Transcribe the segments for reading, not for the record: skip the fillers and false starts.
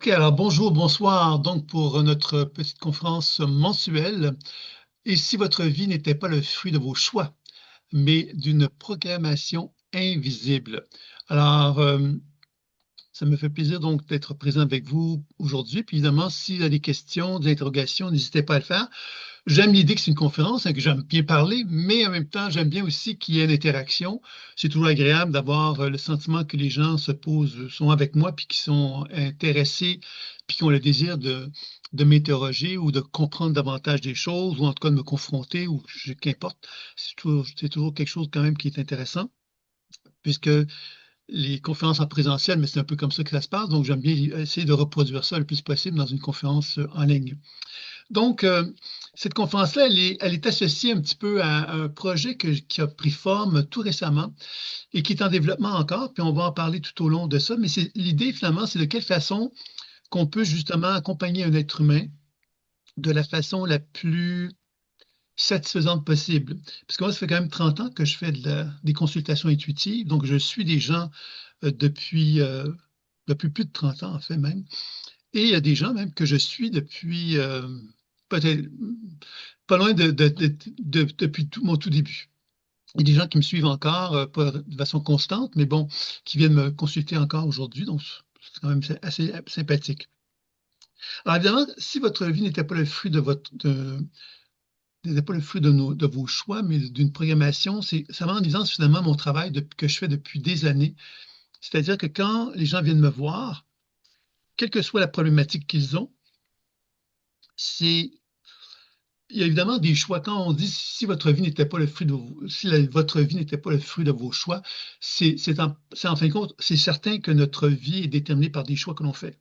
OK, alors bonjour, bonsoir donc pour notre petite conférence mensuelle. Et si votre vie n'était pas le fruit de vos choix, mais d'une programmation invisible? Alors, ça me fait plaisir donc d'être présent avec vous aujourd'hui. Puis évidemment, s'il y a des questions, des interrogations, n'hésitez pas à le faire. J'aime l'idée que c'est une conférence, hein, que j'aime bien parler, mais en même temps, j'aime bien aussi qu'il y ait une interaction. C'est toujours agréable d'avoir le sentiment que les gens se posent, sont avec moi, puis qui sont intéressés, puis qui ont le désir de m'interroger ou de comprendre davantage des choses, ou en tout cas de me confronter, ou qu'importe. C'est toujours quelque chose quand même qui est intéressant, puisque les conférences en présentiel, mais c'est un peu comme ça que ça se passe, donc j'aime bien essayer de reproduire ça le plus possible dans une conférence en ligne. Donc, cette conférence-là, elle est associée un petit peu à un projet qui a pris forme tout récemment et qui est en développement encore, puis on va en parler tout au long de ça. Mais l'idée, finalement, c'est de quelle façon qu'on peut justement accompagner un être humain de la façon la plus satisfaisante possible. Parce que moi, ça fait quand même 30 ans que je fais des consultations intuitives, donc je suis des gens depuis plus de 30 ans, en fait même. Et il y a des gens même que je suis depuis peut-être pas loin depuis mon tout début. Il y a des gens qui me suivent encore, pas de façon constante, mais bon, qui viennent me consulter encore aujourd'hui, donc c'est quand même assez sympathique. Alors évidemment, si votre vie n'était pas le fruit n'était pas le fruit de vos choix, mais d'une programmation, ça met en évidence finalement mon travail que je fais depuis des années. C'est-à-dire que quand les gens viennent me voir, quelle que soit la problématique qu'ils ont, c'est il y a évidemment des choix. Quand on dit si votre vie n'était pas le fruit de vos, si votre vie n'était pas le fruit de vos choix, c'est en fin de compte, c'est certain que notre vie est déterminée par des choix que l'on fait.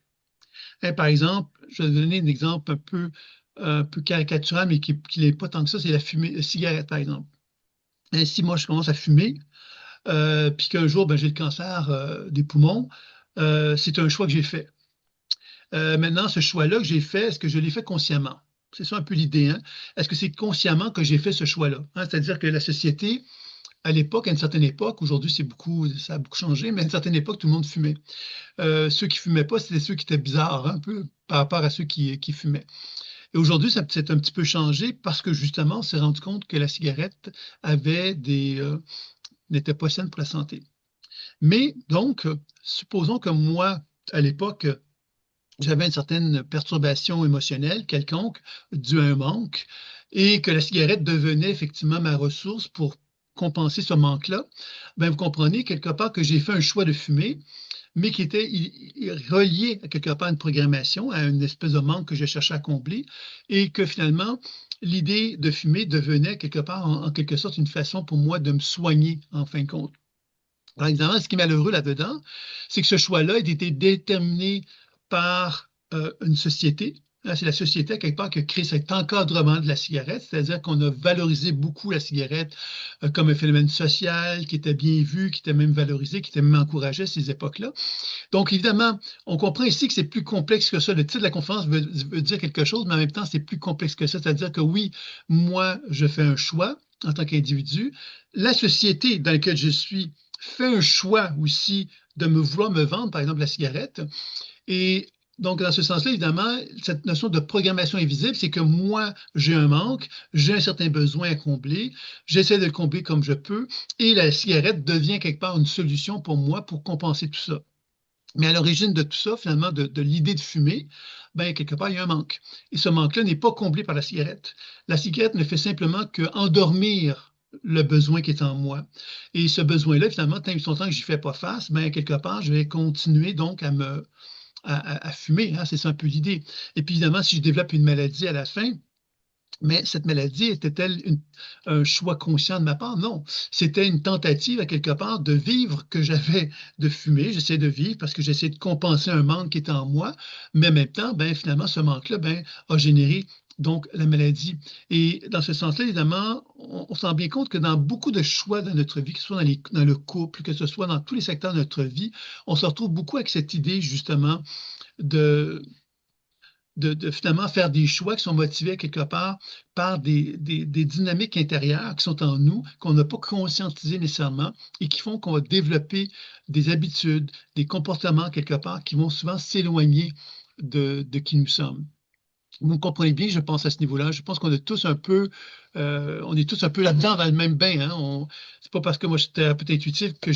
Hein, par exemple, je vais vous donner un exemple un peu caricatural, mais qui n'est pas tant que ça, c'est la fumée, la cigarette, par exemple. Hein, si moi je commence à fumer, puis qu'un jour ben, j'ai le cancer des poumons, c'est un choix que j'ai fait. Maintenant, ce choix-là que j'ai fait, est-ce que je l'ai fait consciemment? C'est ça un peu l'idée, hein? Est-ce que c'est consciemment que j'ai fait ce choix-là? Hein, c'est-à-dire que la société, à l'époque, à une certaine époque, aujourd'hui ça a beaucoup changé, mais à une certaine époque, tout le monde fumait. Ceux qui fumaient pas, c'était ceux qui étaient bizarres, hein, un peu par rapport à ceux qui fumaient. Et aujourd'hui, ça s'est un petit peu changé parce que justement, on s'est rendu compte que la cigarette n'était pas saine pour la santé. Mais donc, supposons que moi, à l'époque, j'avais une certaine perturbation émotionnelle quelconque due à un manque et que la cigarette devenait effectivement ma ressource pour compenser ce manque-là, ben vous comprenez quelque part que j'ai fait un choix de fumer, mais qui était relié à quelque part à une programmation, à une espèce de manque que je cherchais à combler, et que finalement, l'idée de fumer devenait quelque part, en quelque sorte, une façon pour moi de me soigner, en fin de compte. Alors évidemment, ce qui est malheureux là-dedans, c'est que ce choix-là a été déterminé par une société. Hein, c'est la société, à quelque part, qui a créé cet encadrement de la cigarette, c'est-à-dire qu'on a valorisé beaucoup la cigarette comme un phénomène social, qui était bien vu, qui était même valorisé, qui était même encouragé à ces époques-là. Donc, évidemment, on comprend ici que c'est plus complexe que ça. Le titre de la conférence veut dire quelque chose, mais en même temps, c'est plus complexe que ça. C'est-à-dire que oui, moi, je fais un choix en tant qu'individu. La société dans laquelle je suis fait un choix aussi de me vouloir me vendre, par exemple, la cigarette. Et donc, dans ce sens-là, évidemment, cette notion de programmation invisible, c'est que moi, j'ai un manque, j'ai un certain besoin à combler, j'essaie de le combler comme je peux, et la cigarette devient quelque part une solution pour moi pour compenser tout ça. Mais à l'origine de tout ça, finalement, de l'idée de fumer, ben, quelque part, il y a un manque. Et ce manque-là n'est pas comblé par la cigarette. La cigarette ne fait simplement qu'endormir le besoin qui est en moi. Et ce besoin-là, finalement, tant et longtemps que j'y fais pas face, ben, quelque part, je vais continuer donc à fumer. Hein, c'est ça un peu l'idée. Et puis, évidemment, si je développe une maladie à la fin, mais cette maladie était-elle un choix conscient de ma part? Non. C'était une tentative, à quelque part, de vivre que j'avais de fumer. J'essayais de vivre parce que j'essayais de compenser un manque qui était en moi. Mais en même temps, ben, finalement, ce manque-là ben, a généré donc la maladie. Et dans ce sens-là, évidemment, on se rend bien compte que dans beaucoup de choix dans notre vie, que ce soit dans le couple, que ce soit dans tous les secteurs de notre vie, on se retrouve beaucoup avec cette idée, justement, de finalement faire des choix qui sont motivés quelque part par des dynamiques intérieures qui sont en nous, qu'on n'a pas conscientisé nécessairement et qui font qu'on va développer des habitudes, des comportements quelque part qui vont souvent s'éloigner de qui nous sommes. Vous me comprenez bien, je pense, à ce niveau-là. Je pense qu'on est tous un peu, on est tous un peu là-dedans, dans le même bain. Hein. C'est pas parce que moi je suis thérapeute intuitif que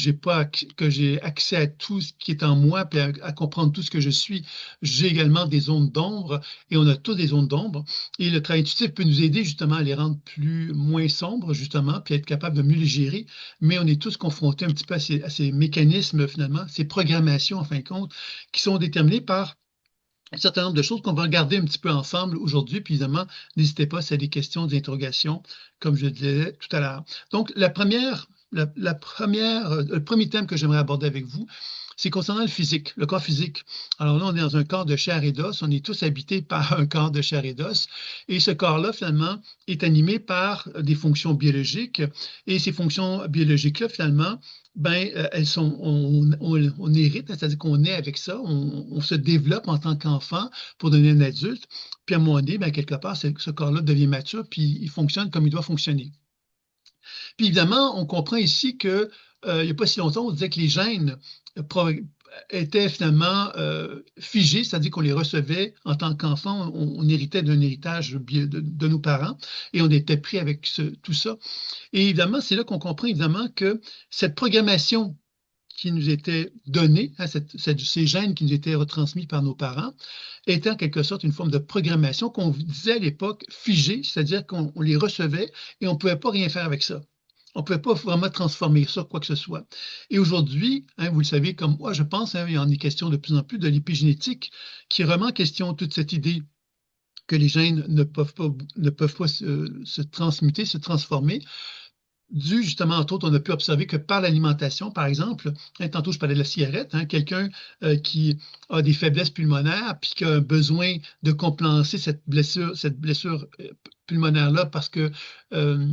que j'ai accès à tout ce qui est en moi, puis à comprendre tout ce que je suis. J'ai également des zones d'ombre, et on a tous des zones d'ombre. Et le travail intuitif peut nous aider justement à les rendre moins sombres, justement, puis être capable de mieux les gérer. Mais on est tous confrontés un petit peu à ces mécanismes, finalement, ces programmations, en fin de compte, qui sont déterminées par un certain nombre de choses qu'on va regarder un petit peu ensemble aujourd'hui. Puis évidemment, n'hésitez pas si y a des questions, des interrogations, comme je le disais tout à l'heure. Donc, le premier thème que j'aimerais aborder avec vous, c'est concernant le physique, le corps physique. Alors là, on est dans un corps de chair et d'os. On est tous habités par un corps de chair et d'os. Et ce corps-là, finalement, est animé par des fonctions biologiques. Et ces fonctions biologiques-là, finalement, ben, elles sont, on hérite, c'est-à-dire qu'on est avec ça, on se développe en tant qu'enfant pour devenir un adulte. Puis à un moment donné, ben, quelque part, ce corps-là devient mature, puis il fonctionne comme il doit fonctionner. Puis évidemment, on comprend ici que il n'y a pas si longtemps, on disait que les gènes étaient finalement figés, c'est-à-dire qu'on les recevait en tant qu'enfant, on héritait d'un héritage de nos parents et on était pris avec tout ça. Et évidemment, c'est là qu'on comprend évidemment que cette programmation qui nous était donnée, hein, ces gènes qui nous étaient retransmis par nos parents, était en quelque sorte une forme de programmation qu'on disait à l'époque figée, c'est-à-dire qu'on les recevait et on ne pouvait pas rien faire avec ça. On ne pouvait pas vraiment transformer ça, quoi que ce soit. Et aujourd'hui, hein, vous le savez comme moi, je pense, hein, il y en est question de plus en plus de l'épigénétique, qui remet en question toute cette idée que les gènes ne peuvent pas se transmuter, se transformer, dû justement, entre autres, on a pu observer que par l'alimentation, par exemple, hein, tantôt je parlais de la cigarette, hein, quelqu'un qui a des faiblesses pulmonaires, puis qui a besoin de compenser cette blessure pulmonaire-là euh,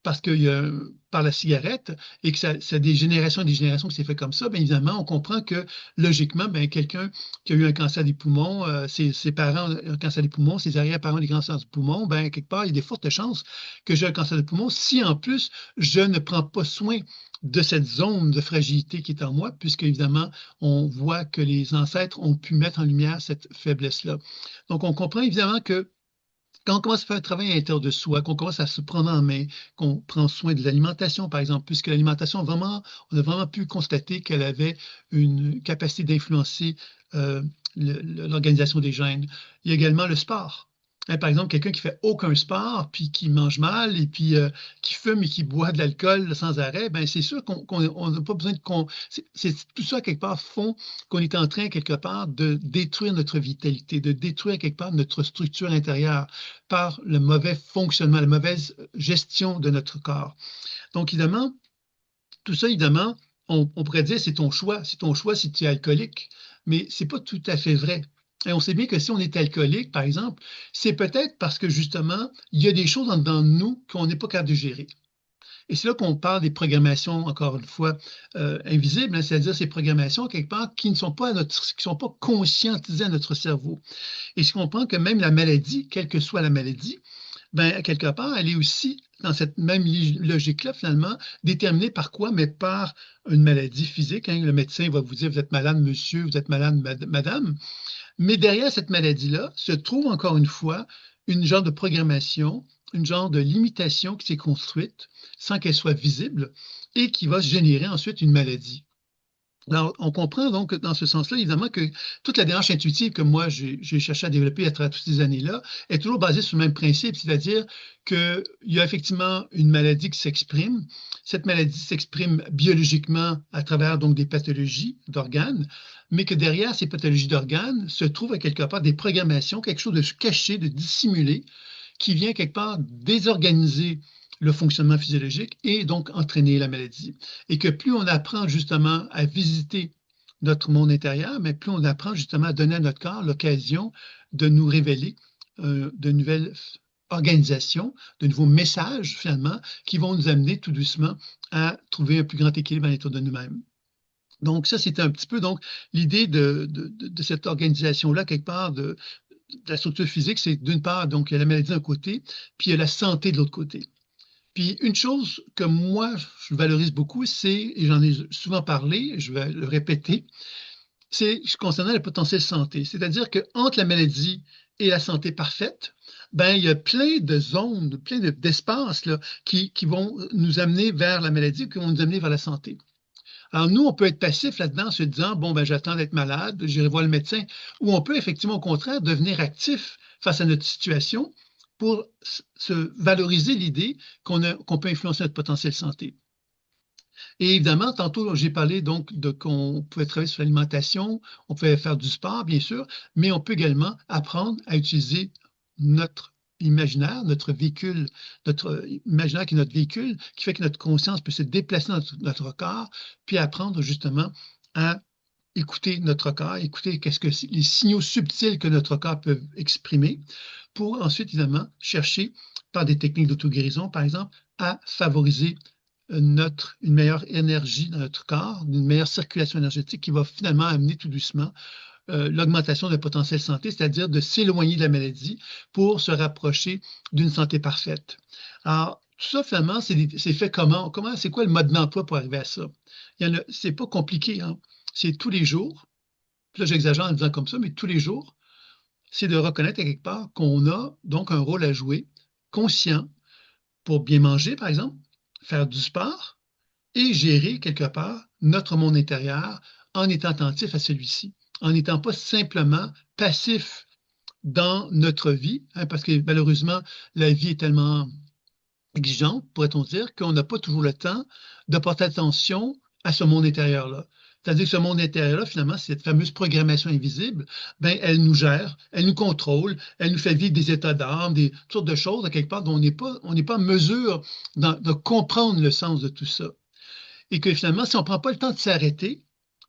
parce que par la cigarette, et que ça a des générations et des générations qui s'est fait comme ça, bien évidemment, on comprend que logiquement, ben, quelqu'un qui a eu un cancer des poumons, ses parents ont un cancer des poumons, ses arrière-parents ont des cancers du poumon, ben, quelque part, il y a des fortes chances que j'ai un cancer des poumons si en plus je ne prends pas soin de cette zone de fragilité qui est en moi, puisque évidemment, on voit que les ancêtres ont pu mettre en lumière cette faiblesse-là. Donc, on comprend évidemment que quand on commence à faire un travail à l'intérieur de soi, qu'on commence à se prendre en main, qu'on prend soin de l'alimentation, par exemple, puisque l'alimentation, vraiment, on a vraiment pu constater qu'elle avait une capacité d'influencer euh, l'organisation des gènes. Il y a également le sport. Hein, par exemple, quelqu'un qui fait aucun sport, puis qui mange mal, et puis qui fume et qui boit de l'alcool sans arrêt, ben c'est sûr qu'on n'a pas besoin de... tout ça, quelque part, font qu'on est en train, quelque part, de détruire notre vitalité, de détruire, quelque part, notre structure intérieure par le mauvais fonctionnement, la mauvaise gestion de notre corps. Donc, évidemment, tout ça, évidemment, on pourrait dire c'est ton choix. C'est ton choix si tu es alcoolique, mais c'est pas tout à fait vrai. Et on sait bien que si on est alcoolique, par exemple, c'est peut-être parce que justement, il y a des choses dans nous qu'on n'est pas capable de gérer. Et c'est là qu'on parle des programmations, encore une fois, invisibles, hein, c'est-à-dire ces programmations, quelque part, qui ne sont pas qui sont pas conscientisées à notre cerveau. Et je comprends que même la maladie, quelle que soit la maladie, ben, quelque part, elle est aussi dans cette même logique-là, finalement, déterminée par quoi? Mais par une maladie physique. Hein. Le médecin va vous dire, vous êtes malade, monsieur, vous êtes malade, madame. Mais derrière cette maladie-là se trouve encore une fois une genre de programmation, une genre de limitation qui s'est construite sans qu'elle soit visible et qui va générer ensuite une maladie. Alors, on comprend donc dans ce sens-là, évidemment, que toute la démarche intuitive que moi, j'ai cherché à développer à travers toutes ces années-là est toujours basée sur le même principe, c'est-à-dire qu'il y a effectivement une maladie qui s'exprime. Cette maladie s'exprime biologiquement à travers donc des pathologies d'organes, mais que derrière ces pathologies d'organes se trouvent à quelque part des programmations, quelque chose de caché, de dissimulé, qui vient quelque part désorganiser le fonctionnement physiologique et donc entraîner la maladie. Et que plus on apprend justement à visiter notre monde intérieur, mais plus on apprend justement à donner à notre corps l'occasion de nous révéler de nouvelles organisations, de nouveaux messages finalement, qui vont nous amener tout doucement à trouver un plus grand équilibre à l'intérieur de nous-mêmes. Donc ça, c'était un petit peu donc l'idée de cette organisation-là, quelque part, de la structure physique, c'est d'une part, donc, il y a la maladie d'un côté, puis il y a la santé de l'autre côté. Puis une chose que moi, je valorise beaucoup, c'est, et j'en ai souvent parlé, je vais le répéter, c'est concernant le potentiel santé. C'est-à-dire qu'entre la maladie et la santé parfaite, ben, il y a plein de zones, plein d'espaces là, qui vont nous amener vers la maladie, qui vont nous amener vers la santé. Alors, nous, on peut être passif là-dedans en se disant, bon, ben, j'attends d'être malade, j'irai voir le médecin, ou on peut effectivement, au contraire, devenir actif face à notre situation pour se valoriser l'idée qu'on peut influencer notre potentiel santé. Et évidemment, tantôt, j'ai parlé donc de qu'on pouvait travailler sur l'alimentation, on pouvait faire du sport, bien sûr, mais on peut également apprendre à utiliser notre imaginaire, notre véhicule, notre imaginaire qui est notre véhicule, qui fait que notre conscience peut se déplacer dans notre corps, puis apprendre justement à écouter notre corps, écouter qu'est-ce que les signaux subtils que notre corps peut exprimer, pour ensuite, évidemment, chercher par des techniques d'auto-guérison, par exemple, à favoriser une meilleure énergie dans notre corps, une meilleure circulation énergétique qui va finalement amener tout doucement l'augmentation de potentiel santé, c'est-à-dire de s'éloigner de la maladie pour se rapprocher d'une santé parfaite. Alors, tout ça, finalement, c'est fait comment? C'est quoi le mode d'emploi pour arriver à ça? C'est pas compliqué, hein? C'est tous les jours. Puis là, j'exagère en disant comme ça, mais tous les jours, c'est de reconnaître à quelque part qu'on a donc un rôle à jouer conscient pour bien manger, par exemple, faire du sport et gérer quelque part notre monde intérieur en étant attentif à celui-ci, en n'étant pas simplement passif dans notre vie, hein, parce que malheureusement, la vie est tellement exigeante, pourrait-on dire, qu'on n'a pas toujours le temps de porter attention à ce monde intérieur-là. C'est-à-dire que ce monde intérieur-là, finalement, cette fameuse programmation invisible, ben, elle nous gère, elle nous contrôle, elle nous fait vivre des états d'âme, toutes sortes de choses, à quelque part, dont on n'est pas en mesure de comprendre le sens de tout ça. Et que finalement, si on ne prend pas le temps de s'arrêter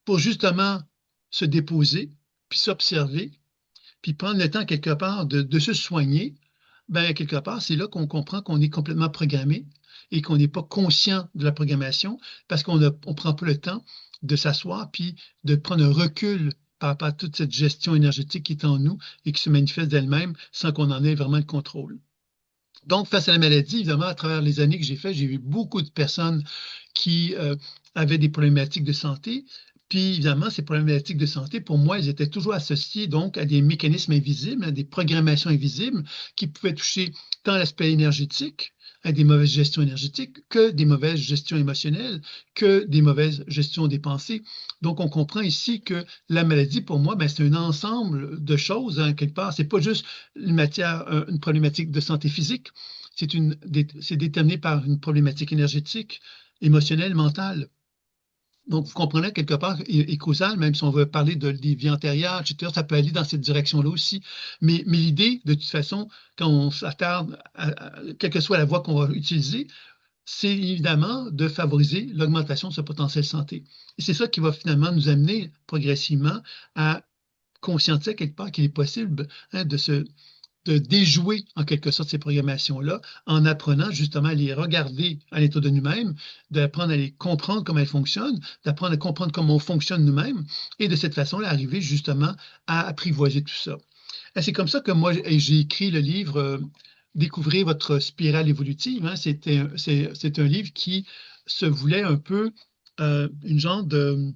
pour justement se déposer, puis s'observer, puis prendre le temps quelque part de se soigner, ben, quelque part, c'est là qu'on comprend qu'on est complètement programmé et qu'on n'est pas conscient de la programmation parce qu'on ne prend pas le temps de s'asseoir puis de prendre un recul par rapport à toute cette gestion énergétique qui est en nous et qui se manifeste d'elle-même sans qu'on en ait vraiment le contrôle. Donc, face à la maladie, évidemment, à travers les années que j'ai fait, j'ai vu beaucoup de personnes qui avaient des problématiques de santé. Puis, évidemment, ces problématiques de santé, pour moi, elles étaient toujours associées donc à des mécanismes invisibles, à des programmations invisibles qui pouvaient toucher tant l'aspect énergétique, à des mauvaises gestions énergétiques, que des mauvaises gestions émotionnelles, que des mauvaises gestions des pensées. Donc, on comprend ici que la maladie, pour moi, ben, c'est un ensemble de choses, hein, quelque part. C'est pas juste une problématique de santé physique, c'est déterminé par une problématique énergétique, émotionnelle, mentale. Donc, vous comprenez quelque part, et causal, même si on veut parler des vies antérieures, etc., ça peut aller dans cette direction-là aussi. Mais l'idée, de toute façon, quand on s'attarde, quelle que soit la voie qu'on va utiliser, c'est évidemment de favoriser l'augmentation de ce potentiel santé. Et c'est ça qui va finalement nous amener progressivement à conscientiser quelque part qu'il est possible, hein, de déjouer en quelque sorte ces programmations-là en apprenant justement à les regarder à l'état de nous-mêmes, d'apprendre à les comprendre comment elles fonctionnent, d'apprendre à comprendre comment on fonctionne nous-mêmes et de cette façon-là arriver justement à apprivoiser tout ça. Et c'est comme ça que moi, j'ai écrit le livre Découvrez votre spirale évolutive. Hein. C'est un livre qui se voulait un peu une genre de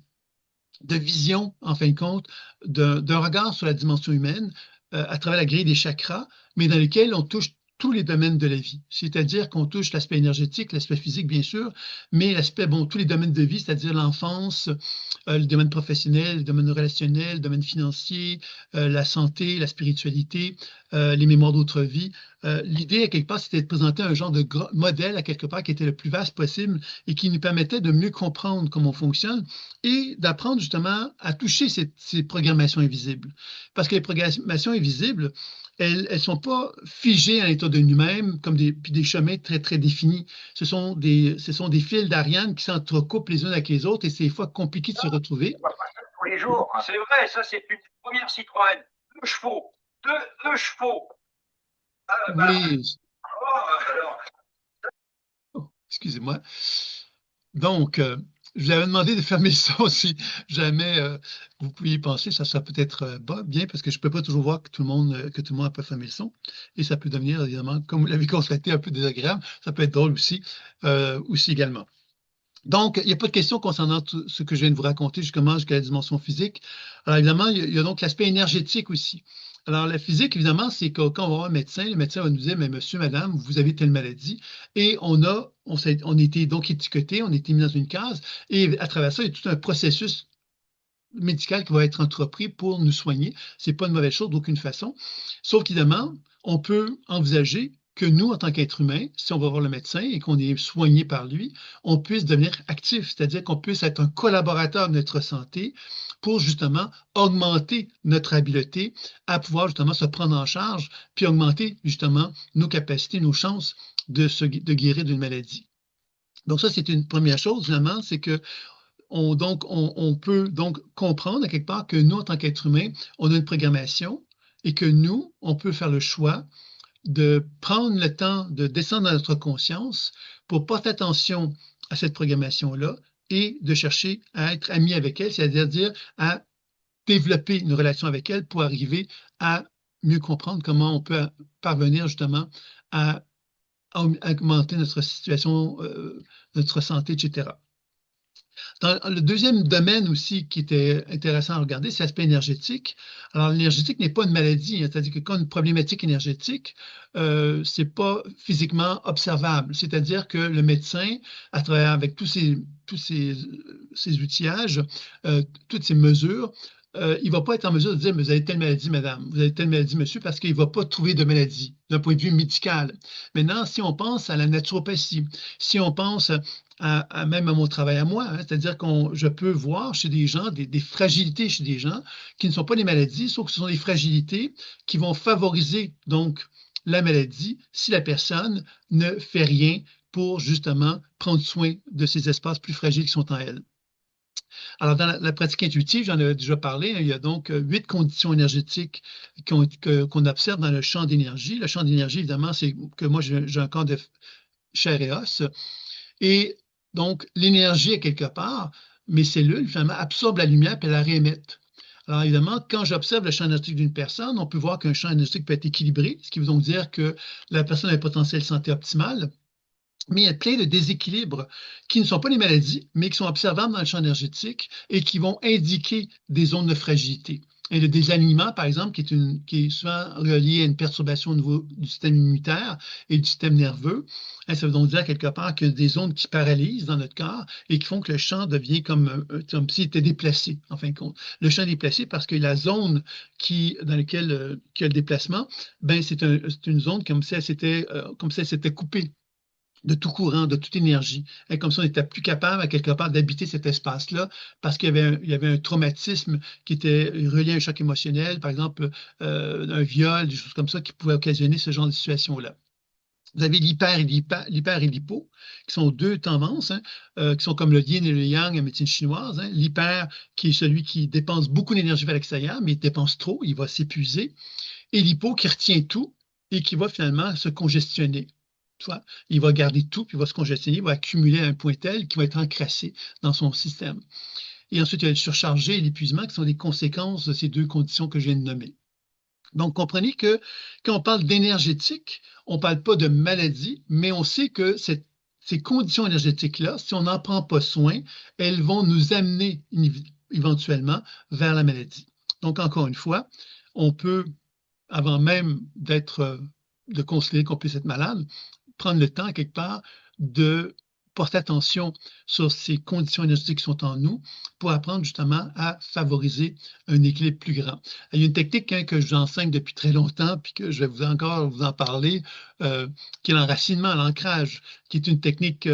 vision, en fin de compte, d'un regard sur la dimension humaine à travers la grille des chakras, mais dans lesquels on touche tous les domaines de la vie. C'est-à-dire qu'on touche l'aspect énergétique, l'aspect physique, bien sûr, mais tous les domaines de vie, c'est-à-dire l'enfance, le domaine professionnel, le domaine relationnel, le domaine financier, la santé, la spiritualité, les mémoires d'autres vies. L'idée, à quelque part, c'était de présenter un genre de modèle, à quelque part, qui était le plus vaste possible et qui nous permettait de mieux comprendre comment on fonctionne et d'apprendre justement à toucher ces programmations invisibles. Parce que les programmations invisibles, elles ne sont pas figées à l'état de nous-mêmes comme des chemins très, très définis. Ce sont des fils d'Ariane qui s'entrecoupent les uns avec les autres et c'est des fois compliqué de se retrouver. Tous les jours, c'est vrai, ça c'est une première Citroën. 2 chevaux. Deux chevaux. Oui. Oh, excusez-moi. Donc, je vous avais demandé de fermer le son si jamais vous pouviez y penser. Ça sera peut-être bien parce que je ne peux pas toujours voir que tout le monde peut fermer le son. Et ça peut devenir, évidemment, comme vous l'avez constaté, un peu désagréable. Ça peut être drôle aussi également. Donc, il n'y a pas de question concernant tout ce que je viens de vous raconter jusqu'à la dimension physique. Alors, évidemment, il y a donc l'aspect énergétique aussi. Alors, la physique, évidemment, c'est que quand on va voir un médecin, le médecin va nous dire, mais monsieur, madame, vous avez telle maladie. Et on a été donc étiqueté, on a été mis dans une case. Et à travers ça, il y a tout un processus médical qui va être entrepris pour nous soigner. C'est pas une mauvaise chose d'aucune façon. Sauf qu'évidemment, on peut envisager que nous, en tant qu'être humain, si on va voir le médecin et qu'on est soigné par lui, on puisse devenir actif, c'est-à-dire qu'on puisse être un collaborateur de notre santé pour justement augmenter notre habileté à pouvoir justement se prendre en charge, puis augmenter justement nos capacités, nos chances de guérir d'une maladie. Donc ça, c'est une première chose, vraiment, c'est que on peut donc comprendre à quelque part que nous, en tant qu'être humain, on a une programmation et que nous, on peut faire le choix de prendre le temps de descendre dans notre conscience pour porter attention à cette programmation-là et de chercher à être ami avec elle, c'est-à-dire à développer une relation avec elle pour arriver à mieux comprendre comment on peut parvenir justement à augmenter notre situation, notre santé, etc. Dans le deuxième domaine aussi qui était intéressant à regarder, c'est l'aspect énergétique. Alors, l'énergétique n'est pas une maladie, hein, c'est-à-dire que quand une problématique énergétique, c'est pas physiquement observable. C'est-à-dire que le médecin, à travers avec tous ces outillages, toutes ces mesures, il ne va pas être en mesure de dire, mais vous avez telle maladie, madame, vous avez telle maladie, monsieur, parce qu'il ne va pas trouver de maladie d'un point de vue médical. Maintenant, si on pense à la naturopathie, si on pense même à mon travail à moi, hein, c'est-à-dire que je peux voir chez des gens des fragilités chez des gens qui ne sont pas des maladies, sauf que ce sont des fragilités qui vont favoriser donc la maladie si la personne ne fait rien pour justement prendre soin de ces espaces plus fragiles qui sont en elle. Alors, dans la pratique intuitive, j'en ai déjà parlé, hein, il y a donc 8 conditions énergétiques qu'on observe dans le champ d'énergie. Le champ d'énergie, évidemment, c'est que moi, j'ai un corps de chair et os. Et donc, l'énergie, est quelque part, mes cellules, finalement, absorbent la lumière et la réémettent. Alors, évidemment, quand j'observe le champ énergétique d'une personne, on peut voir qu'un champ énergétique peut être équilibré, ce qui veut donc dire que la personne a un potentiel santé optimal. Mais il y a plein de déséquilibres qui ne sont pas des maladies, mais qui sont observables dans le champ énergétique et qui vont indiquer des zones de fragilité. Et le désalignement, par exemple, qui est souvent relié à une perturbation au niveau du système immunitaire et du système nerveux, hein, ça veut donc dire quelque part qu'il y a des zones qui paralysent dans notre corps et qui font que le champ devient comme s'il était déplacé, en fin de compte. Le champ est déplacé parce que la zone dans laquelle il y a le déplacement, ben, c'est une zone comme si elle s'était coupée de tout courant, de toute énergie. Et comme ça, on n'était plus capable, à quelque part, d'habiter cet espace-là parce qu'il y avait un traumatisme qui était relié à un choc émotionnel, par exemple, un viol, des choses comme ça qui pouvaient occasionner ce genre de situation-là. Vous avez l'hyper et l'hypo, qui sont deux tendances, hein, qui sont comme le yin et le yang en médecine chinoise. Hein. L'hyper, qui est celui qui dépense beaucoup d'énergie vers l'extérieur, mais il dépense trop, il va s'épuiser. Et l'hypo, qui retient tout et qui va finalement se congestionner. Soit il va garder tout, puis il va se congestionner, il va accumuler à un point tel qu'il va être encrassé dans son système. Et ensuite, il y a le surchargé et l'épuisement qui sont des conséquences de ces deux conditions que je viens de nommer. Donc, comprenez que quand on parle d'énergétique, on ne parle pas de maladie, mais on sait que ces conditions énergétiques-là, si on n'en prend pas soin, elles vont nous amener éventuellement vers la maladie. Donc, encore une fois, on peut, avant même de considérer qu'on puisse être malade, prendre le temps, quelque part, de porter attention sur ces conditions énergétiques qui sont en nous pour apprendre justement à favoriser un équilibre plus grand. Il y a une technique hein, que j'enseigne depuis très longtemps, puis que je vais encore vous en parler, qui est l'enracinement, l'ancrage, qui est une technique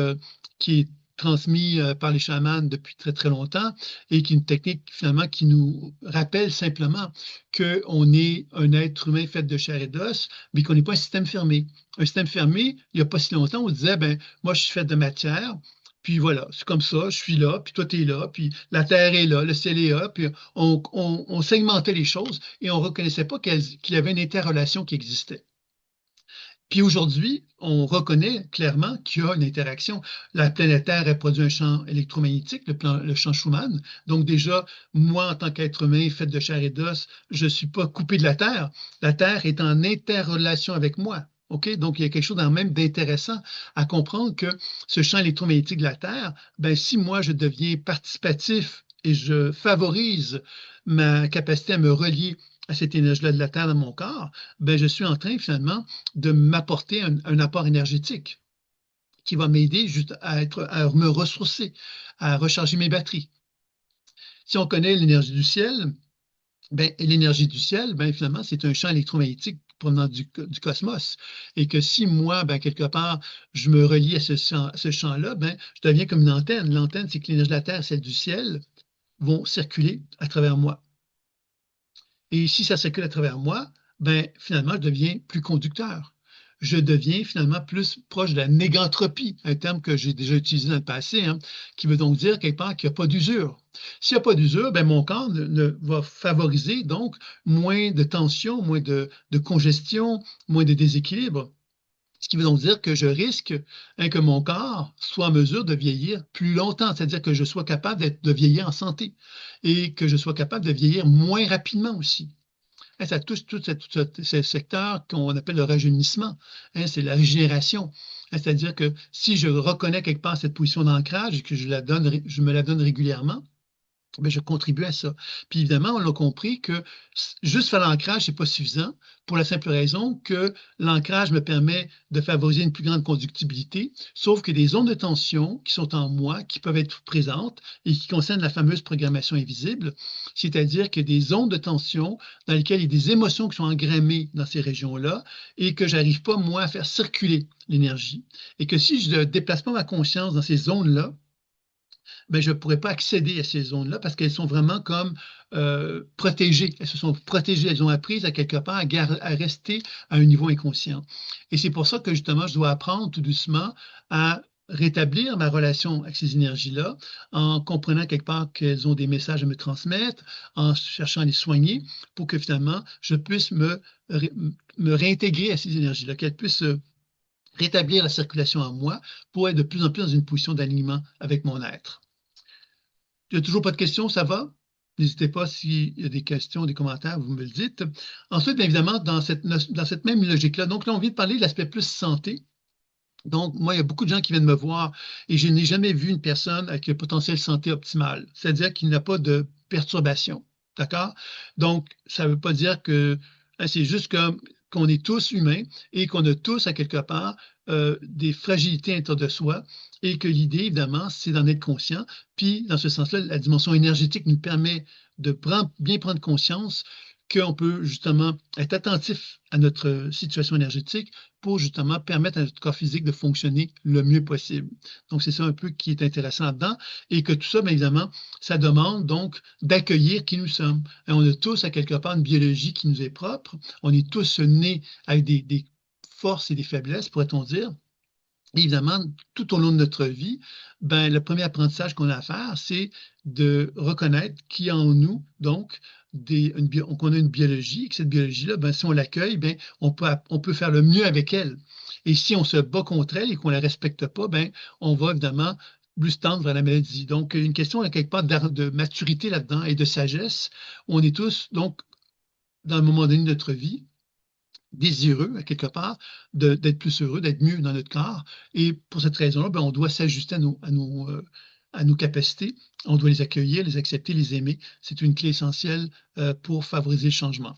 qui est transmise par les chamans depuis très, très longtemps et qui est une technique finalement qui nous rappelle simplement qu'on est un être humain fait de chair et d'os, mais qu'on n'est pas un système fermé. Un système fermé, il n'y a pas si longtemps, on disait, ben, moi, je suis fait de matière, puis voilà, c'est comme ça, je suis là, puis toi, tu es là, puis la terre est là, le ciel est là, puis on segmentait les choses et on ne reconnaissait pas qu'il y avait une interrelation qui existait. Puis aujourd'hui, on reconnaît clairement qu'il y a une interaction. La planète Terre a produit un champ électromagnétique, le champ Schumann. Donc déjà, moi, en tant qu'être humain fait de chair et d'os, je ne suis pas coupé de la Terre. La Terre est en interrelation avec moi. OK? Donc, il y a quelque chose quand même d'intéressant à comprendre que ce champ électromagnétique de la Terre, ben, si moi je deviens participatif et je favorise ma capacité à me relier à cette énergie-là de la Terre dans mon corps, ben, je suis en train finalement de m'apporter un apport énergétique qui va m'aider juste à me ressourcer, à recharger mes batteries. Si on connaît l'énergie du ciel, ben, l'énergie du ciel, ben, finalement, c'est un champ électromagnétique provenant du cosmos. Et que si moi, ben, quelque part, je me relie à ce champ-là, ben, je deviens comme une antenne. L'antenne, c'est que l'énergie de la Terre, celle du ciel, vont circuler à travers moi. Et si ça circule à travers moi, ben, finalement, je deviens plus conducteur. Je deviens finalement plus proche de la négantropie, un terme que j'ai déjà utilisé dans le passé, hein, qui veut donc dire quelque part qu'il n'y a pas d'usure. S'il n'y a pas d'usure, ben, mon corps va favoriser donc moins de tension, moins de congestion, moins de déséquilibre. Ce qui veut donc dire que je risque que mon corps soit en mesure de vieillir plus longtemps, c'est-à-dire que je sois capable de vieillir en santé et que je sois capable de vieillir moins rapidement aussi. Ça touche tout ce secteur qu'on appelle le rajeunissement. C'est la régénération. C'est-à-dire que si je reconnais quelque part cette position d'ancrage et que je me la donne régulièrement, ben, je contribue à ça. Puis évidemment, on a compris que juste faire l'ancrage, c'est pas suffisant pour la simple raison que l'ancrage me permet de favoriser une plus grande conductibilité, sauf que des ondes de tension qui sont en moi, qui peuvent être présentes et qui concernent la fameuse programmation invisible, c'est-à-dire que des ondes de tension dans lesquelles il y a des émotions qui sont engrammées dans ces régions-là et que j'arrive pas, moi, à faire circuler l'énergie. Et que si je ne déplace pas ma conscience dans ces zones-là, ben, je ne pourrais pas accéder à ces zones-là parce qu'elles sont vraiment comme protégées. Elles se sont protégées, elles ont appris à quelque part à rester à un niveau inconscient. Et c'est pour ça que justement, je dois apprendre tout doucement à rétablir ma relation avec ces énergies-là en comprenant quelque part qu'elles ont des messages à me transmettre, en cherchant à les soigner pour que finalement, je puisse me réintégrer à ces énergies-là, qu'elles puissent rétablir la circulation en moi pour être de plus en plus dans une position d'alignement avec mon être. Il n'y a toujours pas de questions, ça va? N'hésitez pas s'il y a des questions, des commentaires, vous me le dites. Ensuite, bien évidemment, dans cette même logique-là, donc là, on vient de parler de l'aspect plus santé. Donc, moi, il y a beaucoup de gens qui viennent me voir et je n'ai jamais vu une personne avec un potentiel santé optimal, c'est-à-dire qu'il n'a pas de perturbation. D'accord? Donc, ça ne veut pas dire que c'est juste qu'on est tous humains et qu'on a tous, à quelque part, des fragilités à l'intérieur de soi et que l'idée, évidemment, c'est d'en être conscient. Puis, dans ce sens-là, la dimension énergétique nous permet de bien prendre conscience qu'on peut justement être attentif à notre situation énergétique pour justement permettre à notre corps physique de fonctionner le mieux possible. Donc, c'est ça un peu qui est intéressant là-dedans et que tout ça, bien évidemment, ça demande donc d'accueillir qui nous sommes. Et on a tous, à quelque part, une biologie qui nous est propre. On est tous nés avec des forces et des faiblesses, pourrait-on dire. Et évidemment, tout au long de notre vie, ben, le premier apprentissage qu'on a à faire, c'est de reconnaître qu'il y a en nous, donc, qu'on a une biologie, et que cette biologie-là, ben, si on l'accueille, ben, on peut faire le mieux avec elle. Et si on se bat contre elle et qu'on ne la respecte pas, ben, on va évidemment plus tendre vers la maladie. Donc, une question, quelque part, de maturité là-dedans et de sagesse. On est tous, donc, dans un moment donné de notre vie, désireux, quelque part, d'être plus heureux, d'être mieux dans notre corps. Et pour cette raison-là, ben, on doit s'ajuster à nos capacités. On doit les accueillir, les accepter, les aimer. C'est une clé essentielle pour favoriser le changement.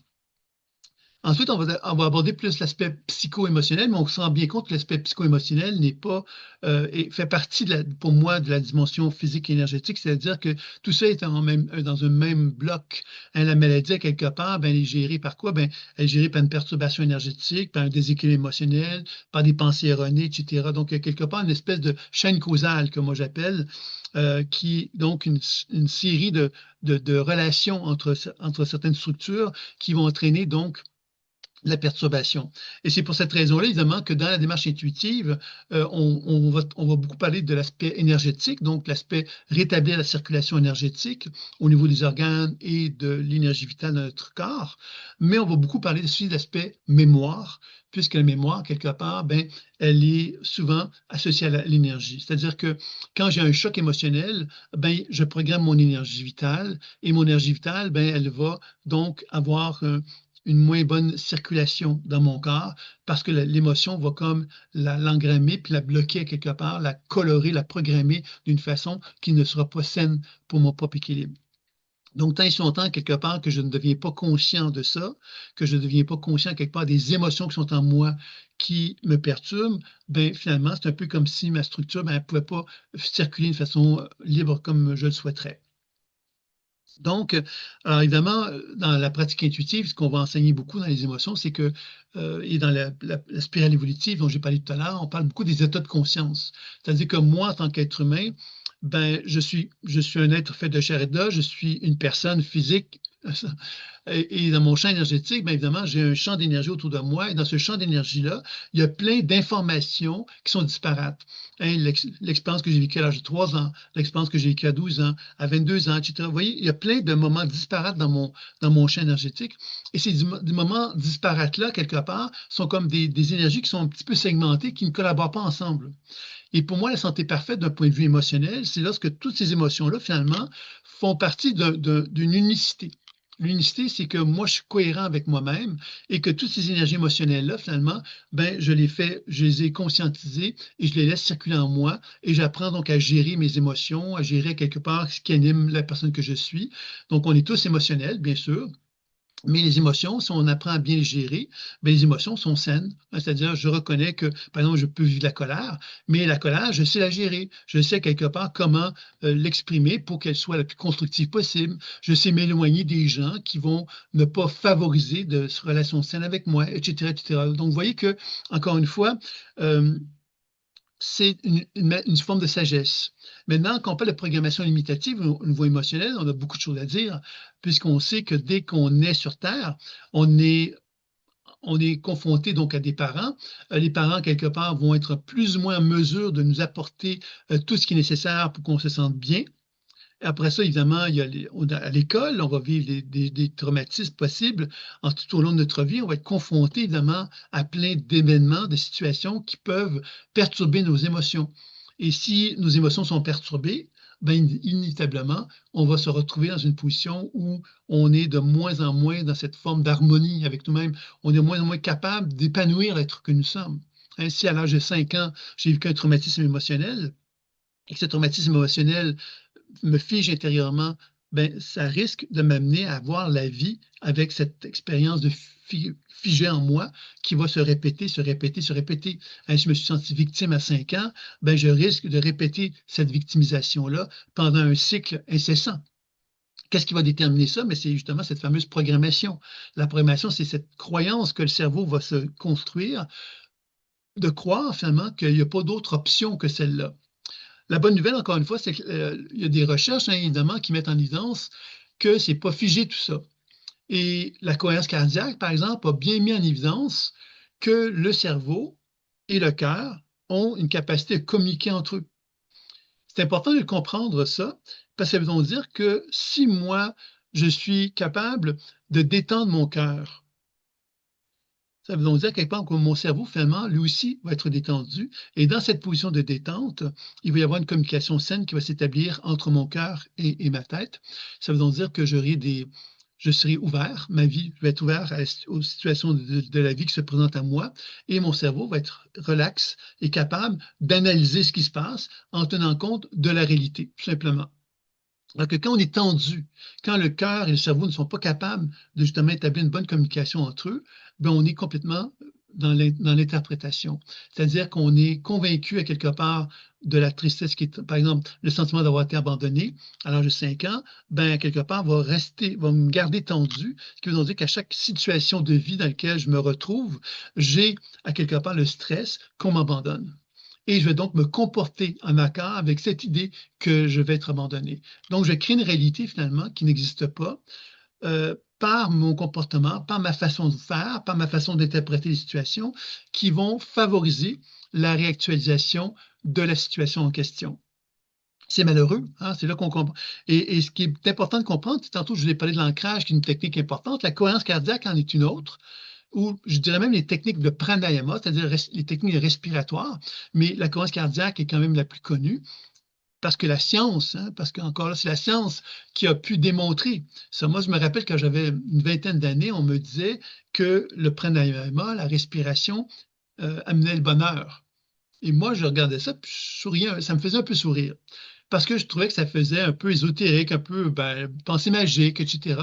Ensuite, on va aborder plus l'aspect psycho-émotionnel, mais on se rend bien compte que l'aspect psycho-émotionnel n'est pas fait partie pour moi de la dimension physique et énergétique, c'est-à-dire que tout ça est dans un même bloc. Hein, la maladie, quelque part, ben, elle est gérée par quoi? Ben, elle est gérée par une perturbation énergétique, par un déséquilibre émotionnel, par des pensées erronées, etc. Donc, il y a quelque part une espèce de chaîne causale, que moi j'appelle, qui est donc une série de relations entre certaines structures qui vont entraîner donc la perturbation. Et c'est pour cette raison-là, évidemment, que dans la démarche intuitive, on va beaucoup parler de l'aspect énergétique, donc l'aspect rétablir la circulation énergétique au niveau des organes et de l'énergie vitale de notre corps, mais on va beaucoup parler aussi de l'aspect mémoire, puisque la mémoire, quelque part, ben, elle est souvent associée à l'énergie. C'est-à-dire que quand j'ai un choc émotionnel, ben, je programme mon énergie vitale et mon énergie vitale, ben, elle va donc avoir une moins bonne circulation dans mon corps parce que l'émotion va comme l'engrammer puis la bloquer quelque part, la colorer, la programmer d'une façon qui ne sera pas saine pour mon propre équilibre. Donc, tant et si longtemps, quelque part, que je ne deviens pas conscient de ça, que je ne deviens pas conscient, quelque part, des émotions qui sont en moi qui me perturbent, ben, finalement, c'est un peu comme si ma structure, ben, elle ne pouvait pas circuler de façon libre comme je le souhaiterais. Donc, alors évidemment, dans la pratique intuitive, ce qu'on va enseigner beaucoup dans les émotions, c'est que, et dans la spirale évolutive dont j'ai parlé tout à l'heure, on parle beaucoup des états de conscience. C'est-à-dire que moi, en tant qu'être humain, ben, je suis un être fait de chair et d'os, je suis une personne physique. Et dans mon champ énergétique, bien évidemment, j'ai un champ d'énergie autour de moi. Et dans ce champ d'énergie-là, il y a plein d'informations qui sont disparates. Hein, l'expérience que j'ai vécue à l'âge de 3 ans, l'expérience que j'ai vécue à 12 ans, à 22 ans, etc. Vous voyez, il y a plein de moments disparates dans mon champ énergétique. Et ces des moments disparates-là, quelque part, sont comme des énergies qui sont un petit peu segmentées, qui ne collaborent pas ensemble. Et pour moi, la santé parfaite d'un point de vue émotionnel, c'est lorsque toutes ces émotions-là, finalement, font partie d'une unicité. L'unicité, c'est que moi, je suis cohérent avec moi-même et que toutes ces énergies émotionnelles-là, finalement, ben, je les ai conscientisées et je les laisse circuler en moi et j'apprends donc à gérer mes émotions, à gérer quelque part ce qui anime la personne que je suis. Donc, on est tous émotionnels, bien sûr. Mais les émotions, si on apprend à bien les gérer, bien, les émotions sont saines. C'est-à-dire, je reconnais que, par exemple, je peux vivre la colère, mais la colère, je sais la gérer. Je sais quelque part comment l'exprimer pour qu'elle soit la plus constructive possible. Je sais m'éloigner des gens qui vont ne pas favoriser de relations saines avec moi, etc., etc. Donc, vous voyez que, encore une fois, euh, c'est une forme de sagesse. Maintenant, quand on parle de programmation limitative au niveau émotionnel, on a beaucoup de choses à dire, puisqu'on sait que dès qu'on est sur Terre, on est confronté donc à des parents. Les parents, quelque part, vont être plus ou moins en mesure de nous apporter tout ce qui est nécessaire pour qu'on se sente bien. Après ça, évidemment, il y a à l'école, on va vivre des traumatismes possibles tout au long de notre vie. On va être confronté, évidemment, à plein d'événements, de situations qui peuvent perturber nos émotions. Et si nos émotions sont perturbées, ben, inévitablement, on va se retrouver dans une position où on est de moins en moins dans cette forme d'harmonie avec nous-mêmes. On est de moins en moins capable d'épanouir l'être que nous sommes. Hein, si à l'âge de 5 ans, j'ai vécu un traumatisme émotionnel, et que ce traumatisme émotionnel me fige intérieurement, ben, ça risque de m'amener à voir la vie avec cette expérience de figé en moi qui va se répéter, se répéter, se répéter. Hein, si je me suis senti victime à 5 ans, ben, je risque de répéter cette victimisation-là pendant un cycle incessant. Qu'est-ce qui va déterminer ça? Mais c'est justement cette fameuse programmation. La programmation, c'est cette croyance que le cerveau va se construire, de croire finalement qu'il n'y a pas d'autre option que celle-là. La bonne nouvelle, encore une fois, c'est qu'il y a des recherches, hein, évidemment, qui mettent en évidence que c'est pas figé tout ça. Et la cohérence cardiaque, par exemple, a bien mis en évidence que le cerveau et le cœur ont une capacité à communiquer entre eux. C'est important de comprendre ça, parce que ça veut dire que si moi, je suis capable de détendre mon cœur, ça veut donc dire quelque part que mon cerveau, finalement, lui aussi, va être détendu. Et dans cette position de détente, il va y avoir une communication saine qui va s'établir entre mon cœur et ma tête. Ça veut donc dire que je serai ouvert, ma vie va être ouverte aux situations de la vie qui se présentent à moi, et mon cerveau va être relax et capable d'analyser ce qui se passe en tenant compte de la réalité, tout simplement. Alors que quand on est tendu, quand le cœur et le cerveau ne sont pas capables de justement établir une bonne communication entre eux, ben on est complètement dans l'interprétation. C'est-à-dire qu'on est convaincu à quelque part de la tristesse qui est, par exemple, le sentiment d'avoir été abandonné à l'âge de 5 ans, ben quelque part va me garder tendu, ce qui veut dire qu'à chaque situation de vie dans laquelle je me retrouve, j'ai à quelque part le stress qu'on m'abandonne. Et je vais donc me comporter en accord avec cette idée que je vais être abandonné. Donc, je crée une réalité finalement qui n'existe pas par mon comportement, par ma façon de faire, par ma façon d'interpréter les situations qui vont favoriser la réactualisation de la situation en question. C'est malheureux, hein, c'est là qu'on comprend. Et ce qui est important de comprendre, tantôt je vous ai parlé de l'ancrage, qui est une technique importante, la cohérence cardiaque en est une autre, ou je dirais même les techniques de pranayama, c'est-à-dire les techniques respiratoires, mais la cohérence cardiaque est quand même la plus connue. parce que la science, hein, parce qu'encore là, c'est la science qui a pu démontrer ça. Moi, je me rappelle quand j'avais une vingtaine d'années, on me disait que le pranayama, la respiration, amenait le bonheur. Et moi, je regardais ça, puis je souriais, ça me faisait un peu sourire. Parce que je trouvais que ça faisait un peu ésotérique, un peu pensée magique, etc.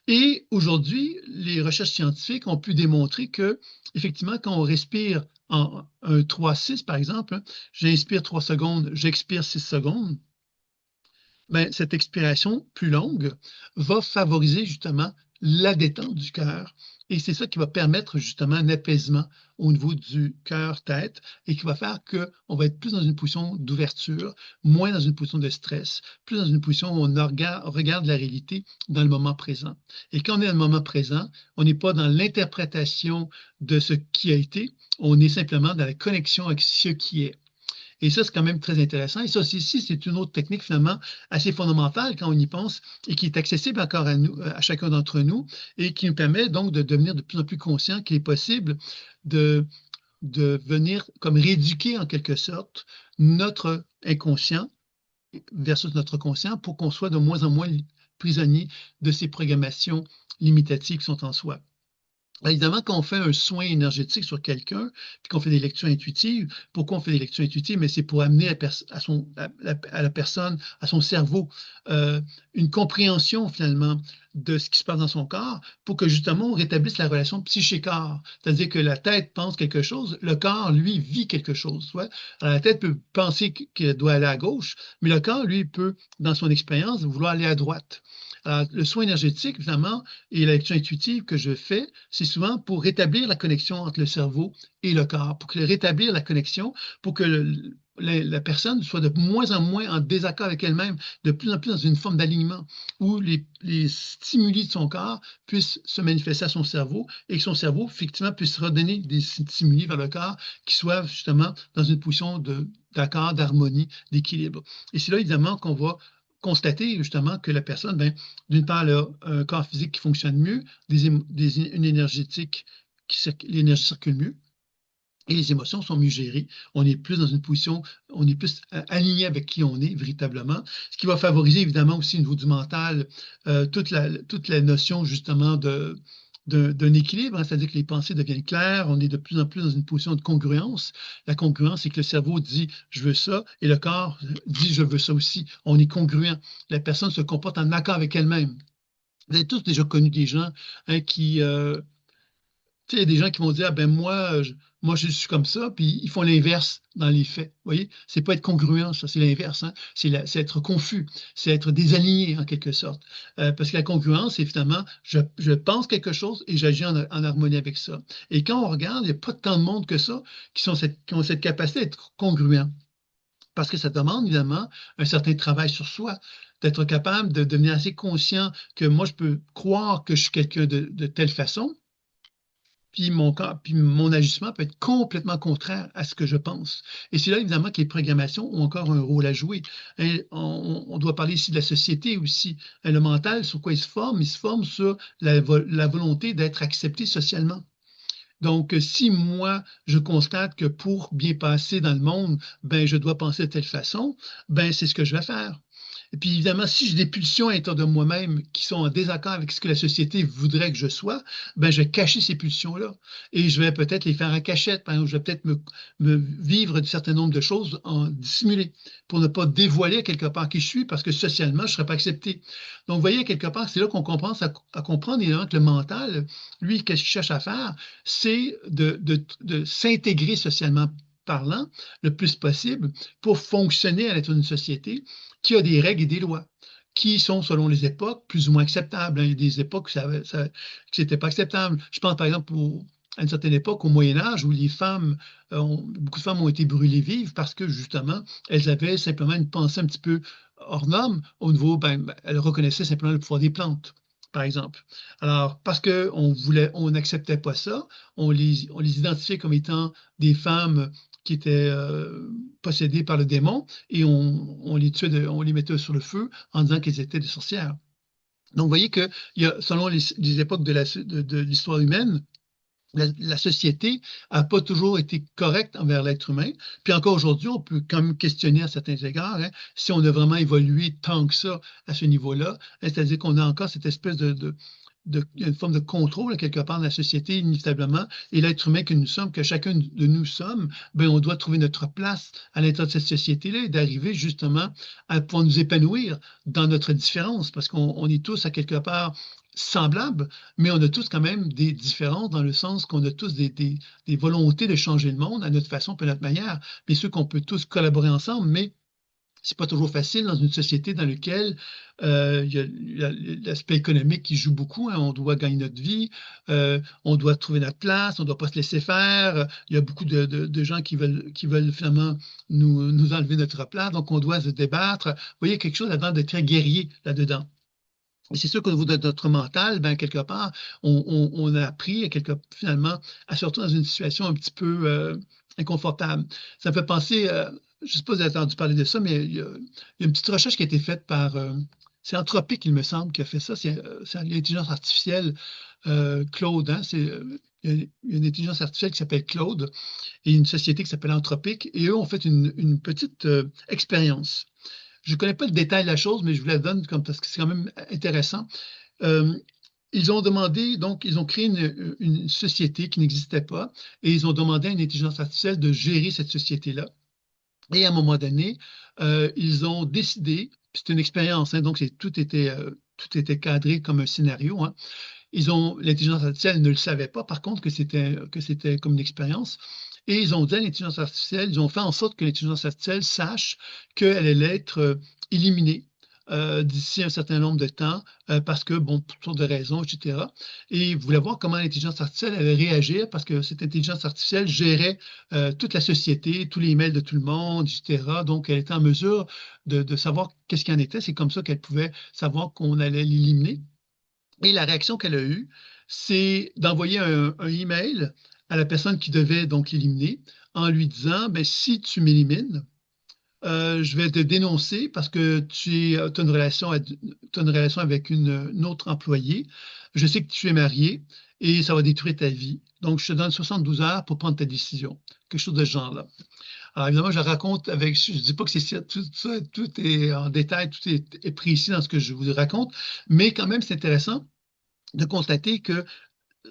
Et aujourd'hui, les recherches scientifiques ont pu démontrer que, effectivement, quand on respire en un 3-6, par exemple, hein, j'inspire 3 secondes, j'expire 6 secondes, ben, cette expiration plus longue va favoriser justement la détente du cœur. Et c'est ça qui va permettre justement un apaisement au niveau du cœur-tête et qui va faire qu'on va être plus dans une position d'ouverture, moins dans une position de stress, plus dans une position où on regarde la réalité dans le moment présent. Et quand on est dans le moment présent, on n'est pas dans l'interprétation de ce qui a été, on est simplement dans la connexion avec ce qui est. Et ça, c'est quand même très intéressant. Et ça aussi, c'est une autre technique finalement assez fondamentale quand on y pense et qui est accessible encore à nous, à chacun d'entre nous et qui nous permet donc de devenir de plus en plus conscient qu'il est possible de, de venir comme rééduquer en quelque sorte notre inconscient versus notre conscient pour qu'on soit de moins en moins prisonnier de ces programmations limitatives qui sont en soi. Évidemment, quand on fait un soin énergétique sur quelqu'un, puis qu'on fait des lectures intuitives, pourquoi on fait des lectures intuitives? Mais c'est pour amener à la personne, à son cerveau, une compréhension finalement de ce qui se passe dans son corps pour que justement on rétablisse la relation psyché-corps. C'est-à-dire que la tête pense quelque chose, le corps, lui, vit quelque chose. Ouais? Alors, la tête peut penser qu'elle doit aller à gauche, mais le corps, lui, peut, dans son expérience, vouloir aller à droite. Alors, le soin énergétique, évidemment, et la lecture intuitive que je fais, c'est souvent pour rétablir la connexion entre le cerveau et le corps, pour rétablir la connexion, pour que la personne soit de moins en moins en désaccord avec elle-même, de plus en plus dans une forme d'alignement, où les stimuli de son corps puissent se manifester à son cerveau et que son cerveau, effectivement, puisse redonner des stimuli vers le corps qui soient justement dans une position d'accord, d'harmonie, d'équilibre. Et c'est là, évidemment, qu'on va constater justement que la personne, ben, d'une part, elle a un corps physique qui fonctionne mieux, une énergétique l'énergie circule mieux et les émotions sont mieux gérées. On est plus dans une position, on est plus aligné avec qui on est véritablement, ce qui va favoriser évidemment aussi au niveau du mental toute la notion justement d'un équilibre, hein, c'est-à-dire que les pensées deviennent claires, on est de plus en plus dans une position de congruence. La congruence, c'est que le cerveau dit je veux ça et le corps dit je veux ça aussi. On est congruent. La personne se comporte en accord avec elle-même. Vous avez tous déjà connu des gens hein, qui, tu sais, il y a des gens qui vont dire, ah ben moi, je suis comme ça, puis ils font l'inverse dans les faits. Vous voyez? C'est pas être congruent, ça, c'est l'inverse. Hein? C'est être confus, c'est être désaligné en quelque sorte. Parce que la congruence, c'est finalement, je pense quelque chose et j'agis en harmonie avec ça. Et quand on regarde, il n'y a pas tant de monde que ça qui ont cette capacité d'être congruent. Parce que ça demande évidemment un certain travail sur soi, d'être capable de devenir assez conscient que moi, je peux croire que je suis quelqu'un de telle façon, puis mon agissement peut être complètement contraire à ce que je pense. Et c'est là, évidemment, que les programmations ont encore un rôle à jouer. Et on doit parler ici de la société aussi. Et le mental, sur quoi il se forme? Il se forme sur la volonté d'être accepté socialement. Donc, si moi, je constate que pour bien passer dans le monde, ben, je dois penser de telle façon, ben, c'est ce que je vais faire. Et puis évidemment, si j'ai des pulsions à l'intérieur de moi-même qui sont en désaccord avec ce que la société voudrait que je sois, ben je vais cacher ces pulsions-là. Et je vais peut-être les faire en cachette. Par exemple, je vais peut-être me vivre un certain nombre de choses en dissimulé pour ne pas dévoiler quelque part qui je suis parce que socialement, je ne serais pas accepté. Donc, vous voyez, quelque part, c'est là qu'on comprend à comprendre évidemment que le mental, lui, qu'est-ce qu'il cherche à faire? C'est de s'intégrer socialement parlant le plus possible pour fonctionner à l'intérieur d'une société qui a des règles et des lois qui sont, selon les époques, plus ou moins acceptables. Il y a des époques où c'était pas acceptable. Je pense, par exemple, à une certaine époque, au Moyen Âge, où les femmes, beaucoup de femmes ont été brûlées vives parce que, justement, elles avaient simplement une pensée un petit peu hors norme au niveau, elles reconnaissaient simplement le pouvoir des plantes, par exemple. Alors, parce on n'acceptait pas ça, on les identifiait comme étant des femmes qui étaient possédées par le démon et on les tuait, on les mettait sur le feu en disant qu'elles étaient des sorcières. Donc, vous voyez que selon les époques de l'histoire humaine, la société n'a pas toujours été correcte envers l'être humain. Puis encore aujourd'hui, on peut quand même questionner à certains égards si on a vraiment évolué tant que ça à ce niveau-là. C'est-à-dire qu'on a encore cette espèce il y a une forme de contrôle quelque part de la société, inévitablement, et l'être humain que nous sommes, que chacun de nous sommes, ben, on doit trouver notre place à l'intérieur de cette société-là et d'arriver justement à pouvoir nous épanouir dans notre différence, parce qu'on est tous à quelque part semblables, mais on a tous quand même des différences dans le sens qu'on a tous des volontés de changer le monde à notre façon et à notre manière. Bien sûr qu'on peut tous collaborer ensemble, mais c'est pas toujours facile dans une société dans laquelle il y a l'aspect économique qui joue beaucoup. On doit gagner notre vie, on doit trouver notre place, on ne doit pas se laisser faire. Il y a beaucoup de gens qui veulent finalement nous enlever notre place, donc on doit se débattre. Vous voyez, quelque chose là-dedans de très guerrier là-dedans. Et c'est sûr qu'au niveau de notre mental, ben, quelque part, on a appris finalement à se retrouver dans une situation un petit peu inconfortable. Ça me fait penser, je ne sais pas si vous avez entendu parler de ça, mais il y a une petite recherche qui a été faite par, c'est Anthropic, il me semble, qui a fait ça. C'est l'intelligence artificielle Claude. Hein, il y a une intelligence artificielle qui s'appelle Claude et une société qui s'appelle Anthropic. Et eux ont fait une petite expérience. Je ne connais pas le détail de la chose, mais je vous la donne parce que c'est quand même intéressant. Euh, ils ont demandé, donc, ils ont créé une société qui n'existait pas et ils ont demandé à une intelligence artificielle de gérer cette société-là. Et à un moment donné, ils ont décidé, c'est une expérience, hein, donc tout était cadré comme un scénario. Hein. L'intelligence artificielle ne le savait pas, par contre, que c'était comme une expérience. Et ils ont dit à l'intelligence artificielle, ils ont fait en sorte que l'intelligence artificielle sache qu'elle allait être éliminée d'ici un certain nombre de temps parce que, bon, pour toutes sortes de raisons, etc. Et ils voulaient voir comment l'intelligence artificielle allait réagir parce que cette intelligence artificielle gérait toute la société, tous les emails de tout le monde, etc. Donc, elle était en mesure de savoir qu'est-ce qu'il en était. C'est comme ça qu'elle pouvait savoir qu'on allait l'éliminer. Et la réaction qu'elle a eue, c'est d'envoyer un email à la personne qui devait donc l'éliminer en lui disant, ben, si tu m'élimines, je vais te dénoncer parce que as une relation avec une autre employée. Je sais que tu es marié et ça va détruire ta vie. Donc, je te donne 72 heures pour prendre ta décision. Quelque chose de ce genre-là. Alors, évidemment, je raconte je ne dis pas que c'est ça, tout est en détail, est précis dans ce que je vous raconte, mais quand même, c'est intéressant de constater que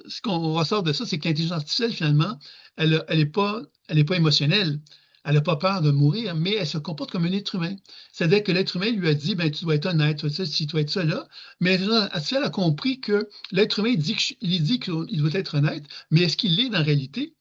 ce qu'on ressort de ça, c'est que l'intelligence artificielle, finalement, elle est pas émotionnelle. Elle n'a pas peur de mourir, mais elle se comporte comme un être humain. C'est-à-dire que l'être humain lui a dit, ben, tu dois être honnête, tu dois être ça là. Mais l'intelligence artificielle a compris que l'être humain il dit qu'il doit être honnête, mais est-ce qu'il l'est dans la réalité?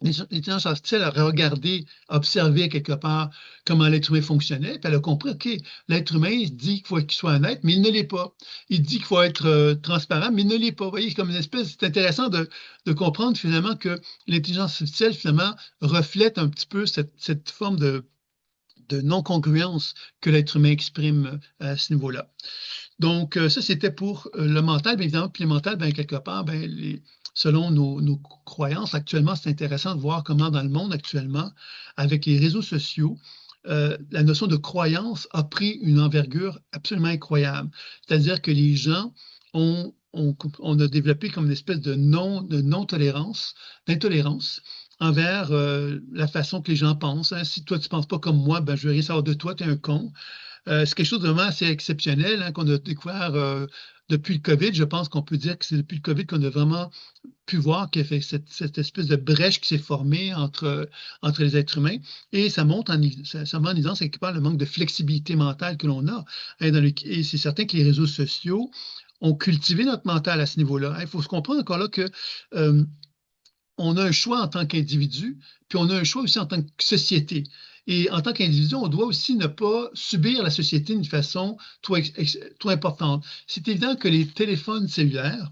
L'intelligence artificielle a regardé, observé quelque part comment l'être humain fonctionnait, puis elle a compris, OK, l'être humain il dit qu'il faut qu'il soit honnête, mais il ne l'est pas. Il dit qu'il faut être transparent, mais il ne l'est pas. Vous voyez, comme une espèce, c'est intéressant de comprendre finalement que l'intelligence artificielle, finalement, reflète un petit peu cette forme de non-congruence que l'être humain exprime à ce niveau-là. Donc, ça, c'était pour le mental. Bien évidemment, puis le mental, ben, quelque part, ben, selon nos croyances, actuellement, c'est intéressant de voir comment dans le monde actuellement, avec les réseaux sociaux, la notion de croyance a pris une envergure absolument incroyable. C'est-à-dire que les gens on a développé comme une espèce de non-tolérance, d'intolérance envers la façon que les gens pensent. Hein. Si toi, tu ne penses pas comme moi, ben, je ne veux rien savoir de toi, tu es un con. C'est quelque chose de vraiment assez exceptionnel hein, qu'on a découvert depuis le COVID. Je pense qu'on peut dire que c'est depuis le COVID qu'on a vraiment pu voir qu'il y a fait cette espèce de brèche qui s'est formée entre les êtres humains. Et ça monte ça met en évidence quelque part le manque de flexibilité mentale que l'on a. Hein, et c'est certain que les réseaux sociaux ont cultivé notre mental à ce niveau-là. Hein. Il faut se comprendre encore là que euh, on a un choix en tant qu'individu, puis on a un choix aussi en tant que société. Et en tant qu'individu, on doit aussi ne pas subir la société d'une façon trop importante. C'est évident que les téléphones cellulaires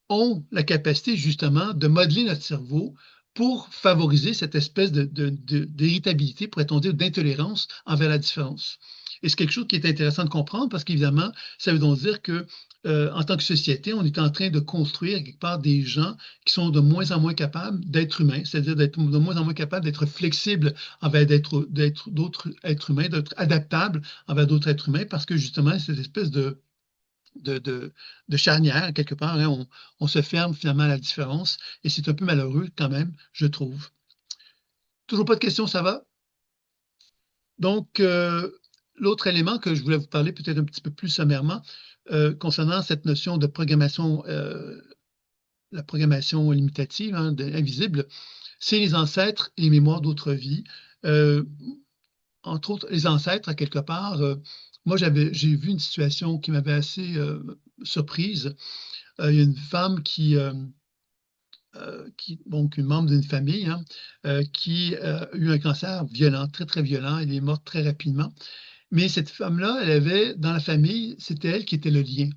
ont la capacité justement de modeler notre cerveau pour favoriser cette espèce d'irritabilité, pourrait-on dire, d'intolérance envers la différence. Et c'est quelque chose qui est intéressant de comprendre parce qu'évidemment, ça veut donc dire que en tant que société, on est en train de construire quelque part des gens qui sont de moins en moins capables d'être humains, c'est-à-dire d'être de moins en moins capables d'être flexibles envers d'autres êtres humains, d'être adaptables envers d'autres êtres humains, parce que justement, cette espèce de, de, de charnière, quelque part. Hein. On se ferme finalement à la différence et c'est un peu malheureux quand même, je trouve. Toujours pas de questions, ça va? Donc, l'autre élément que je voulais vous parler peut-être un petit peu plus sommairement, concernant cette notion de programmation, la programmation limitative, hein, invisible, c'est les ancêtres et les mémoires d'autres vies. Euh, Entre autres, les ancêtres, à quelque part, moi, j'ai vu une situation qui m'avait assez surprise. Il y a une femme donc une membre d'une famille, hein, qui a eu un cancer violent, très, très violent. Elle est morte très rapidement. Mais cette femme-là, elle avait, dans la famille, c'était elle qui était le lien.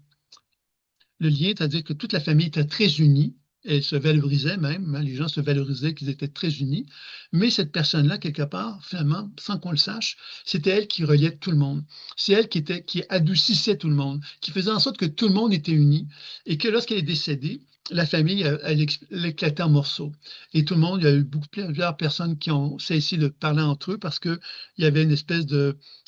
Le lien, c'est-à-dire que toute la famille était très unie. Elle se valorisait même, hein, les gens se valorisaient qu'ils étaient très unis. Mais cette personne-là, quelque part, finalement, sans qu'on le sache, c'était elle qui reliait tout le monde. C'est elle qui adoucissait tout le monde, qui faisait en sorte que tout le monde était uni et que lorsqu'elle est décédée, la famille, elle éclatait en morceaux. Et tout le monde, il y a eu plusieurs personnes qui ont cessé de parler entre eux parce qu'il y avait une espèce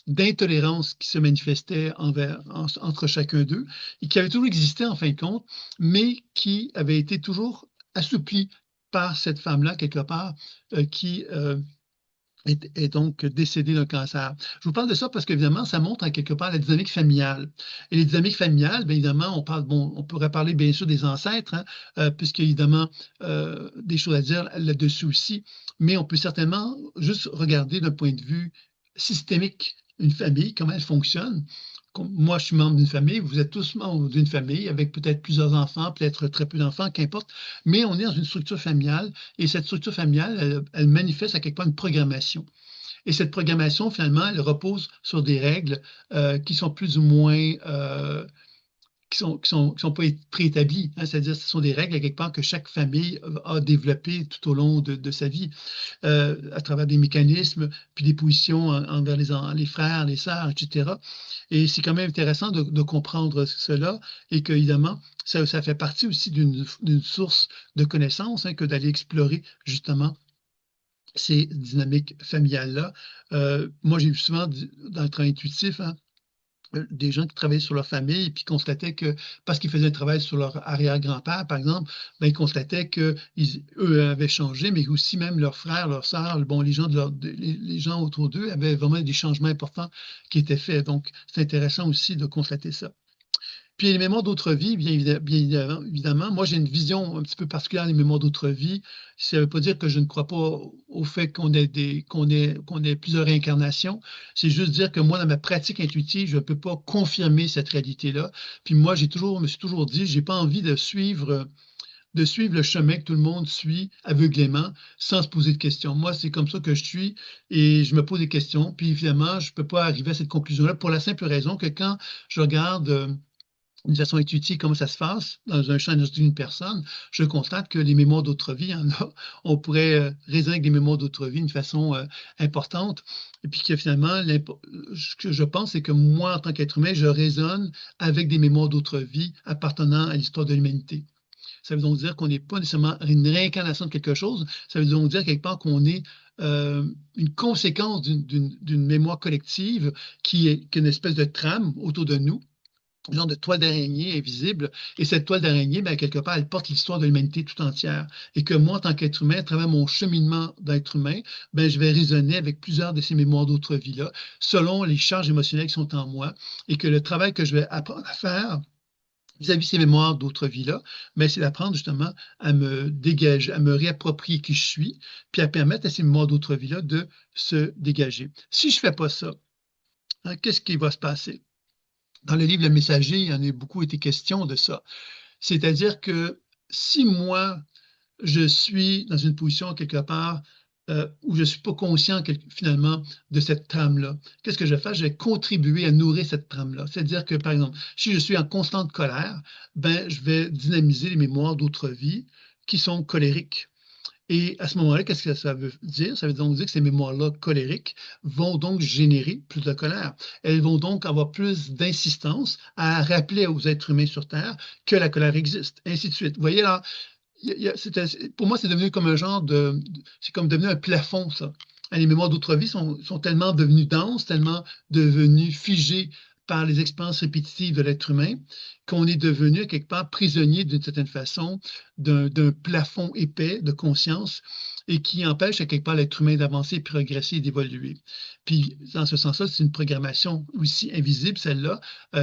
d'intolérance qui se manifestait entre chacun d'eux et qui avait toujours existé en fin de compte, mais qui avait été toujours assouplie par cette femme-là, quelque part, qui est donc décédée d'un cancer. Je vous parle de ça parce qu'évidemment, ça montre en quelque part la dynamique familiale. Et les dynamiques familiales, bien évidemment, on pourrait parler bien sûr des ancêtres, hein, puisqu'il y a évidemment des choses à dire là-dessus aussi, mais on peut certainement juste regarder d'un point de vue systémique une famille, comment elle fonctionne. Moi, je suis membre d'une famille, vous êtes tous membres d'une famille avec peut-être plusieurs enfants, peut-être très peu d'enfants, qu'importe, mais on est dans une structure familiale et cette structure familiale, elle manifeste à quelque part une programmation. Et cette programmation, finalement, elle repose sur des règles qui sont plus ou moins qui sont pas préétablis, hein, c'est-à-dire que ce sont des règles à quelque part que chaque famille a développées tout au long de sa vie, à travers des mécanismes, puis des positions envers les frères, les sœurs, etc. Et c'est quand même intéressant de comprendre cela et qu'évidemment, ça fait partie aussi d'une source de connaissances, hein, que d'aller explorer justement ces dynamiques familiales-là. Moi, j'ai vu souvent dans le travail intuitif, hein, des gens qui travaillaient sur leur famille et puis constataient que, parce qu'ils faisaient un travail sur leur arrière-grand-père, par exemple, ben, ils constataient que eux avaient changé, mais aussi même leurs frères, leurs sœurs, bon, les gens autour d'eux avaient vraiment des changements importants qui étaient faits. Donc, c'est intéressant aussi de constater ça. Puis les mémoires d'autres vies, bien évidemment, moi j'ai une vision un petit peu particulière des mémoires d'autres vies. Ça ne veut pas dire que je ne crois pas au fait qu'on ait plusieurs réincarnations. C'est juste dire que moi, dans ma pratique intuitive, je ne peux pas confirmer cette réalité-là. Puis moi, me suis toujours dit, j'ai pas envie de suivre le chemin que tout le monde suit aveuglément, sans se poser de questions. Moi, c'est comme ça que je suis et je me pose des questions. Puis évidemment, je ne peux pas arriver à cette conclusion-là pour la simple raison que quand je regarde d'une façon intuitive comment ça se passe dans un champ d'une personne, je constate que les mémoires d'autres vies, on pourrait raisonner avec des mémoires d'autres vies d'une façon importante. Et puis que finalement, ce que je pense, c'est que moi, en tant qu'être humain, je raisonne avec des mémoires d'autres vies appartenant à l'histoire de l'humanité. Ça veut donc dire qu'on n'est pas nécessairement une réincarnation de quelque chose. Ça veut donc dire quelque part qu'on est une conséquence d'une mémoire collective qui est une espèce de trame autour de nous, un genre de toile d'araignée invisible. Et cette toile d'araignée, ben, quelque part, elle porte l'histoire de l'humanité tout entière. Et que moi, en tant qu'être humain, à travers mon cheminement d'être humain, ben, je vais raisonner avec plusieurs de ces mémoires d'autres vies-là, selon les charges émotionnelles qui sont en moi. Et que le travail que je vais apprendre à faire vis-à-vis de ces mémoires d'autres vies-là, ben, c'est d'apprendre justement à me dégager, à me réapproprier qui je suis, puis à permettre à ces mémoires d'autres vies-là de se dégager. Si je ne fais pas ça, hein, qu'est-ce qui va se passer? Dans le livre Le Messager, il y en a beaucoup été question de ça. C'est-à-dire que si moi, je suis dans une position quelque part où je ne suis pas conscient finalement de cette trame-là, qu'est-ce que je vais faire? Je vais contribuer à nourrir cette trame-là. C'est-à-dire que, par exemple, si je suis en constante colère, ben, je vais dynamiser les mémoires d'autres vies qui sont colériques. Et à ce moment-là, qu'est-ce que ça veut dire? Ça veut donc dire que ces mémoires-là colériques vont donc générer plus de colère. Elles vont donc avoir plus d'insistance à rappeler aux êtres humains sur Terre que la colère existe, et ainsi de suite. Vous voyez là, pour moi, c'est devenu comme un genre c'est comme devenu un plafond, ça. Les mémoires d'autres vies sont tellement devenues denses, tellement devenues figées par les expériences répétitives de l'être humain qu'on est devenu quelque part prisonnier d'une certaine façon d'un plafond épais de conscience et qui empêche à quelque part l'être humain d'avancer, de progresser et d'évoluer. Puis, dans ce sens-là, c'est une programmation aussi invisible, celle-là,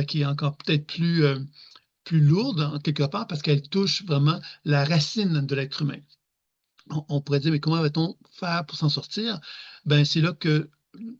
qui est encore peut-être plus lourde en quelque part parce qu'elle touche vraiment la racine de l'être humain. On pourrait dire, mais comment va-t-on faire pour s'en sortir? Ben, c'est là que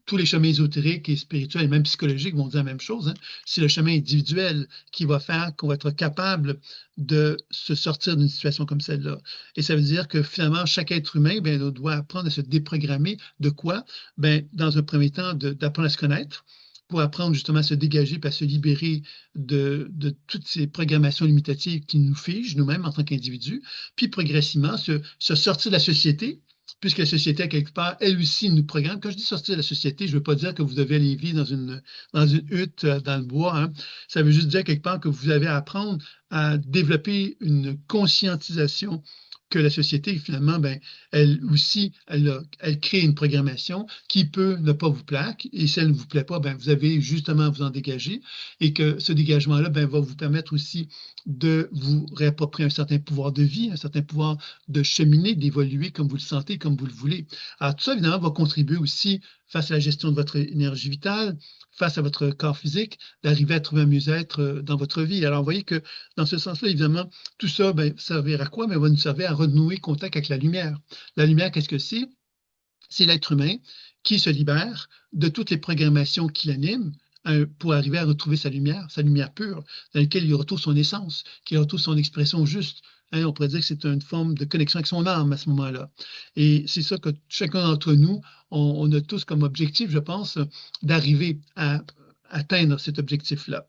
tous les chemins ésotériques et spirituels et même psychologiques vont dire la même chose, hein. C'est le chemin individuel qui va faire qu'on va être capable de se sortir d'une situation comme celle-là. Et ça veut dire que finalement, chaque être humain ben, doit apprendre à se déprogrammer de quoi? Ben, dans un premier temps, d'apprendre à se connaître pour apprendre justement à se dégager et à se libérer de toutes ces programmations limitatives qui nous figent nous-mêmes en tant qu'individus, puis progressivement se sortir de la société, puisque la société, quelque part, elle aussi nous programme. Quand je dis sortir de la société, je ne veux pas dire que vous devez aller vivre dans une hutte dans le bois, hein. Ça veut juste dire quelque part que vous avez à apprendre à développer une conscientisation que la société, finalement, ben, elle aussi, elle crée une programmation qui peut ne pas vous plaire, et si elle ne vous plaît pas, ben, vous avez justement à vous en dégager, et que ce dégagement-là ben, va vous permettre aussi de vous réapproprier un certain pouvoir de vie, un certain pouvoir de cheminer, d'évoluer comme vous le sentez, comme vous le voulez. Alors, tout ça, évidemment, va contribuer aussi face à la gestion de votre énergie vitale, face à votre corps physique, d'arriver à trouver un mieux-être dans votre vie. Alors, vous voyez que dans ce sens-là, évidemment, tout ça ben, servir à quoi? Ben, va nous servir à renouer contact avec la lumière. La lumière, qu'est-ce que c'est? C'est l'être humain qui se libère de toutes les programmations qui l'animent pour arriver à retrouver sa lumière pure, dans laquelle il retrouve son essence, qu'il retrouve son expression juste. Hein, on pourrait dire que c'est une forme de connexion avec son âme à ce moment-là. Et c'est ça que chacun d'entre nous, on a tous comme objectif, je pense, d'arriver à atteindre cet objectif-là.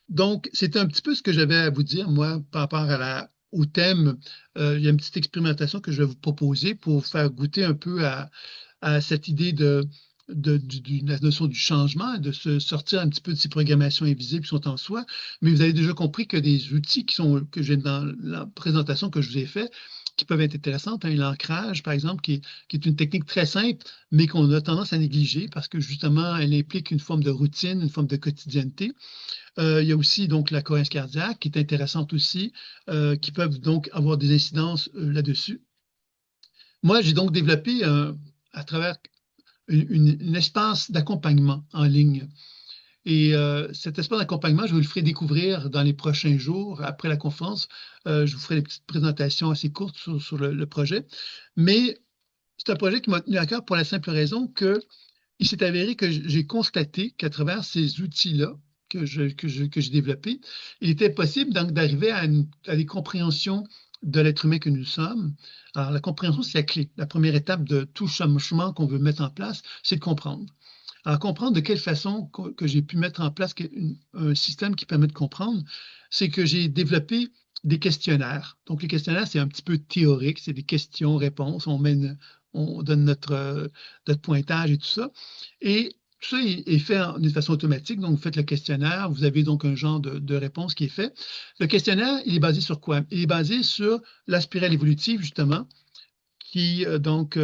Donc, c'était un petit peu ce que j'avais à vous dire, moi, par rapport au thème. Il y a une petite expérimentation que je vais vous proposer pour faire goûter un peu à cette idée de la notion du changement, de se sortir un petit peu de ces programmations invisibles qui sont en soi. Mais vous avez déjà compris que des outils que j'ai dans la présentation que je vous ai faite, qui peuvent être intéressantes, hein, l'ancrage, par exemple, qui est une technique très simple, mais qu'on a tendance à négliger parce que justement, elle implique une forme de routine, une forme de quotidienneté. Il y a aussi donc la cohérence cardiaque qui est intéressante aussi, qui peuvent donc avoir des incidences là-dessus. Moi, j'ai donc développé à travers une espace d'accompagnement en ligne. Et cet espace d'accompagnement, je vous le ferai découvrir dans les prochains jours, après la conférence. Je vous ferai des petites présentations assez courtes sur le projet. Mais c'est un projet qui m'a tenu à cœur pour la simple raison qu'il s'est avéré que j'ai constaté qu'à travers ces outils-là que j'ai développés, il était possible donc d'arriver à des compréhensions de l'être humain que nous sommes. Alors, la compréhension, c'est la clé. La première étape de tout changement qu'on veut mettre en place, c'est de comprendre. Alors, comprendre de quelle façon que j'ai pu mettre en place un système qui permet de comprendre, c'est que j'ai développé des questionnaires. Donc, les questionnaires, c'est un petit peu théorique, c'est des questions-réponses. On donne notre pointage et tout ça. Et tout ça est fait d'une façon automatique. Donc, vous faites le questionnaire, vous avez donc un genre de réponse qui est fait. Le questionnaire, il est basé sur quoi? Il est basé sur la spirale évolutive, justement, qui, donc,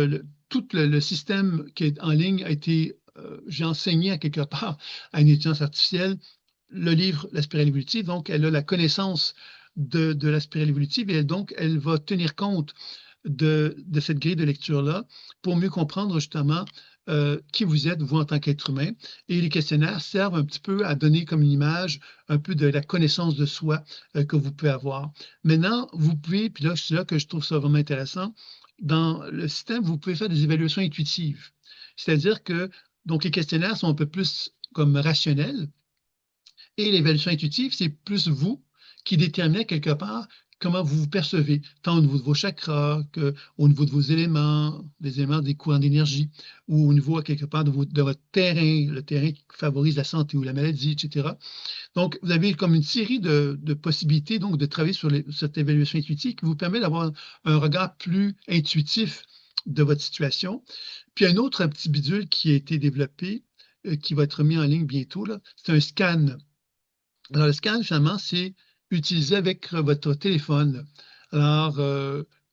tout le système qui est en ligne a été, j'ai enseigné à quelque part à une intelligence artificielle le livre La spirale évolutive. Donc, elle a la connaissance de la spirale évolutive et donc, elle va tenir compte de cette grille de lecture-là pour mieux comprendre justement qui vous êtes, vous en tant qu'être humain. Et les questionnaires servent un petit peu à donner comme une image un peu de la connaissance de soi que vous pouvez avoir. Maintenant, vous pouvez, puis là, c'est là que je trouve ça vraiment intéressant, dans le système, vous pouvez faire des évaluations intuitives. C'est-à-dire que donc les questionnaires sont un peu plus comme rationnels et l'évaluation intuitive, c'est plus vous qui déterminez quelque part comment vous vous percevez, tant au niveau de vos chakras qu'au niveau de vos éléments, des éléments des courants d'énergie, ou au niveau, quelque part, de votre terrain, le terrain qui favorise la santé ou la maladie, etc. Donc, vous avez comme une série de possibilités donc, de travailler sur cette évaluation intuitive qui vous permet d'avoir un regard plus intuitif de votre situation. Puis, un autre petit bidule qui a été développé, qui va être mis en ligne bientôt, c'est un scan. Alors, le scan, finalement, c'est utilisé avec votre téléphone. Alors,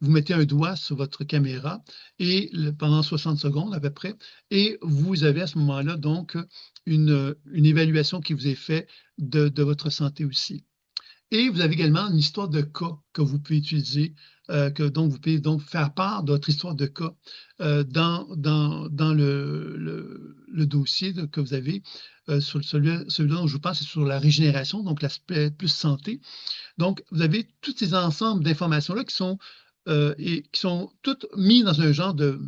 vous mettez un doigt sur votre caméra et pendant 60 secondes à peu près, et vous avez à ce moment-là donc une évaluation qui vous est faite de votre santé aussi. Et vous avez également une histoire de cas que vous pouvez utiliser, donc vous pouvez donc faire part de votre histoire de cas dans le dossier que vous avez. Sur celui-là dont je vous parle, c'est sur la régénération, donc l'aspect plus santé. Donc, vous avez tous ces ensembles d'informations-là qui sont toutes mises dans un genre de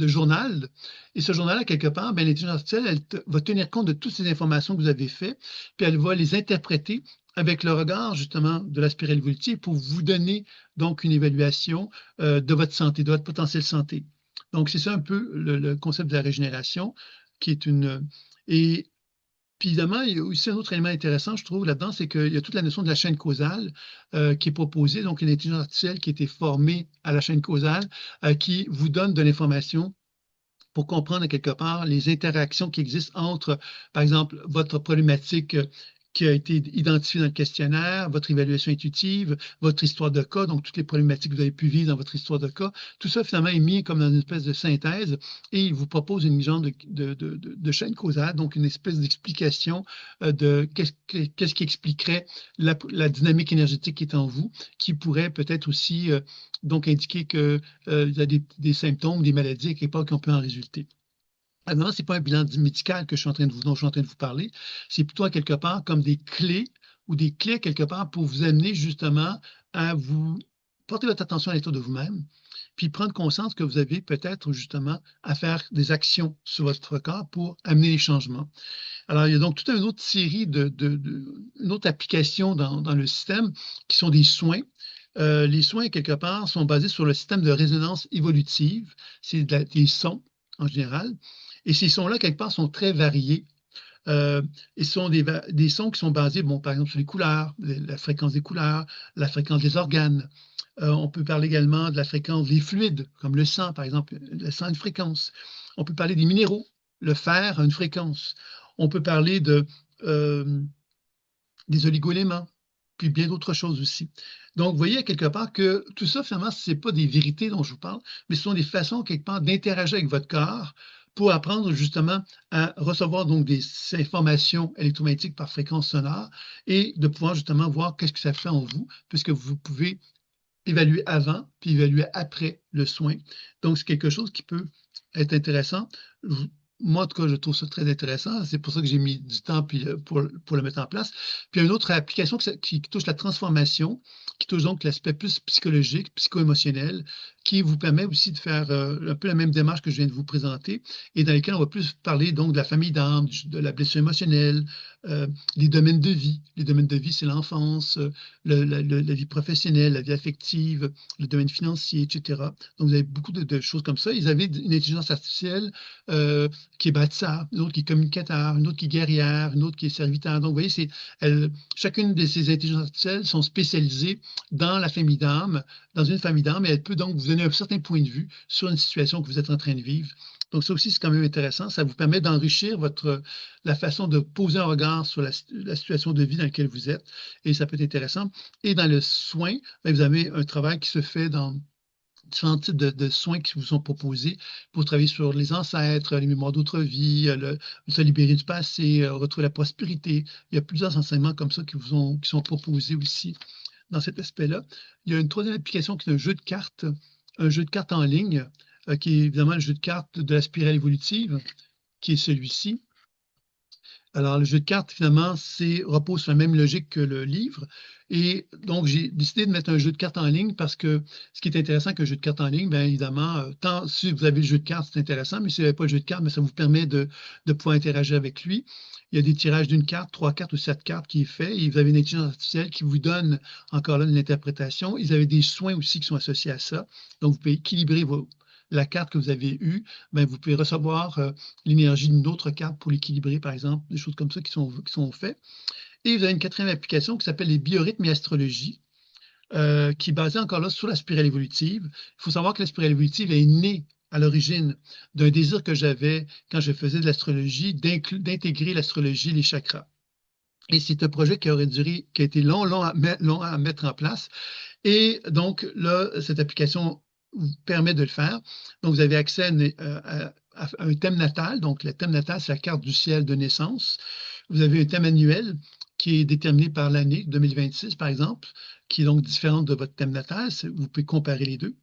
journal. Et ce journal-là, quelque part, ben, l'intelligence artificielle, va tenir compte de toutes ces informations que vous avez faites, puis elle va les interpréter avec le regard, justement, de la spirale évolutive pour vous donner, donc, une évaluation de votre santé, de votre potentiel santé. Donc, c'est ça un peu le concept de la régénération, qui est une... Et puis évidemment, il y a aussi un autre élément intéressant, je trouve, là-dedans, c'est qu'il y a toute la notion de la chaîne causale qui est proposée, donc une intelligence artificielle qui a été formée à la chaîne causale, qui vous donne de l'information pour comprendre quelque part les interactions qui existent entre, par exemple, votre problématique qui a été identifiée dans le questionnaire, votre évaluation intuitive, votre histoire de cas, donc toutes les problématiques que vous avez pu vivre dans votre histoire de cas. Tout ça, finalement, est mis comme dans une espèce de synthèse et il vous propose une genre de chaîne causale, donc une espèce d'explication de qu'est-ce qui expliquerait la dynamique énergétique qui est en vous, qui pourrait peut-être aussi donc indiquer qu'il y a des symptômes, des maladies quelque part qui peut en résulter. Maintenant, ce n'est pas un bilan médical dont je suis en train de vous parler, c'est plutôt quelque part comme des clés ou des clés quelque part pour vous amener justement à vous porter votre attention à l'état de vous-même, puis prendre conscience que vous avez peut-être justement à faire des actions sur votre corps pour amener les changements. Alors, il y a donc toute une autre série une autre application dans le système qui sont des soins. Les soins, quelque part, sont basés sur le système de résonance évolutive. C'est des sons en général. Et ces sons-là, quelque part, sont très variés. Et ce sont des sons qui sont basés, bon, par exemple, sur les couleurs, la fréquence des couleurs, la fréquence des organes. On peut parler également de la fréquence des fluides, comme le sang, par exemple. Le sang a une fréquence. On peut parler des minéraux. Le fer a une fréquence. On peut parler des oligo-éléments, puis bien d'autres choses aussi. Donc, vous voyez quelque part que tout ça, finalement, ce n'est pas des vérités dont je vous parle, mais ce sont des façons, quelque part, d'interagir avec votre corps pour apprendre justement à recevoir donc des informations électromagnétiques par fréquence sonore et de pouvoir justement voir qu'est-ce que ça fait en vous, puisque vous pouvez évaluer avant puis évaluer après le soin. Donc, c'est quelque chose qui peut être intéressant. Moi, en tout cas, je trouve ça très intéressant. C'est pour ça que j'ai mis du temps pour le mettre en place. Puis, une autre application qui touche la transformation, qui touche donc l'aspect plus psychologique, psycho-émotionnel, qui vous permet aussi de faire un peu la même démarche que je viens de vous présenter et dans lesquelles on va plus parler donc de la famille d'âme, de la blessure émotionnelle, les domaines de vie. Les domaines de vie, c'est l'enfance, la vie professionnelle, la vie affective, le domaine financier, etc. Donc, vous avez beaucoup de choses comme ça. Ils avaient une intelligence artificielle qui est bâtisseur, une autre qui est communicateur, une autre qui est guerrière, une autre qui est serviteur. Donc, vous voyez, chacune de ces intelligences artificielles sont spécialisées dans la famille d'âme, dans une famille d'âme, et elle peut donc vous donner un certain point de vue sur une situation que vous êtes en train de vivre. Donc, ça aussi, c'est quand même intéressant. Ça vous permet d'enrichir la façon de poser un regard sur la situation de vie dans laquelle vous êtes, et ça peut être intéressant. Et dans le soin, vous avez un travail qui se fait dans différents types de soins qui vous sont proposés pour travailler sur les ancêtres, les mémoires d'autres vies, se libérer du passé, retrouver la prospérité. Il y a plusieurs enseignements comme ça qui sont proposés aussi dans cet aspect-là. Il y a une troisième application qui est un jeu de cartes en ligne, qui est évidemment le jeu de cartes de la spirale évolutive, qui est celui-ci. Alors, le jeu de cartes, finalement, repose sur la même logique que le livre. Et donc, j'ai décidé de mettre un jeu de cartes en ligne parce que ce qui est intéressant avec un jeu de cartes en ligne, bien évidemment, tant si vous avez le jeu de cartes, c'est intéressant, mais si vous n'avez pas le jeu de cartes, bien, ça vous permet de pouvoir interagir avec lui. Il y a des tirages d'une carte, 3 cartes ou 7 cartes qui est fait. Et vous avez une intelligence artificielle qui vous donne encore là une interprétation. Ils avaient des soins aussi qui sont associés à ça. Donc, vous pouvez équilibrer la carte que vous avez eue, bien, vous pouvez recevoir l'énergie d'une autre carte pour l'équilibrer, par exemple, des choses comme ça qui sont faites. Et vous avez une quatrième application qui s'appelle les biorhythmes et astrologie, qui est basée encore là sur la spirale évolutive. Il faut savoir que la spirale évolutive est née à l'origine d'un désir que j'avais quand je faisais de l'astrologie, d'intégrer l'astrologie, les chakras. Et c'est un projet qui a été long à mettre en place. Et donc, là, cette application vous permet de le faire. Donc, vous avez accès un thème natal. Donc, le thème natal, c'est la carte du ciel de naissance. Vous avez un thème annuel qui est déterminé par l'année 2026, par exemple, qui est donc différente de votre thème natal. Vous pouvez comparer les deux.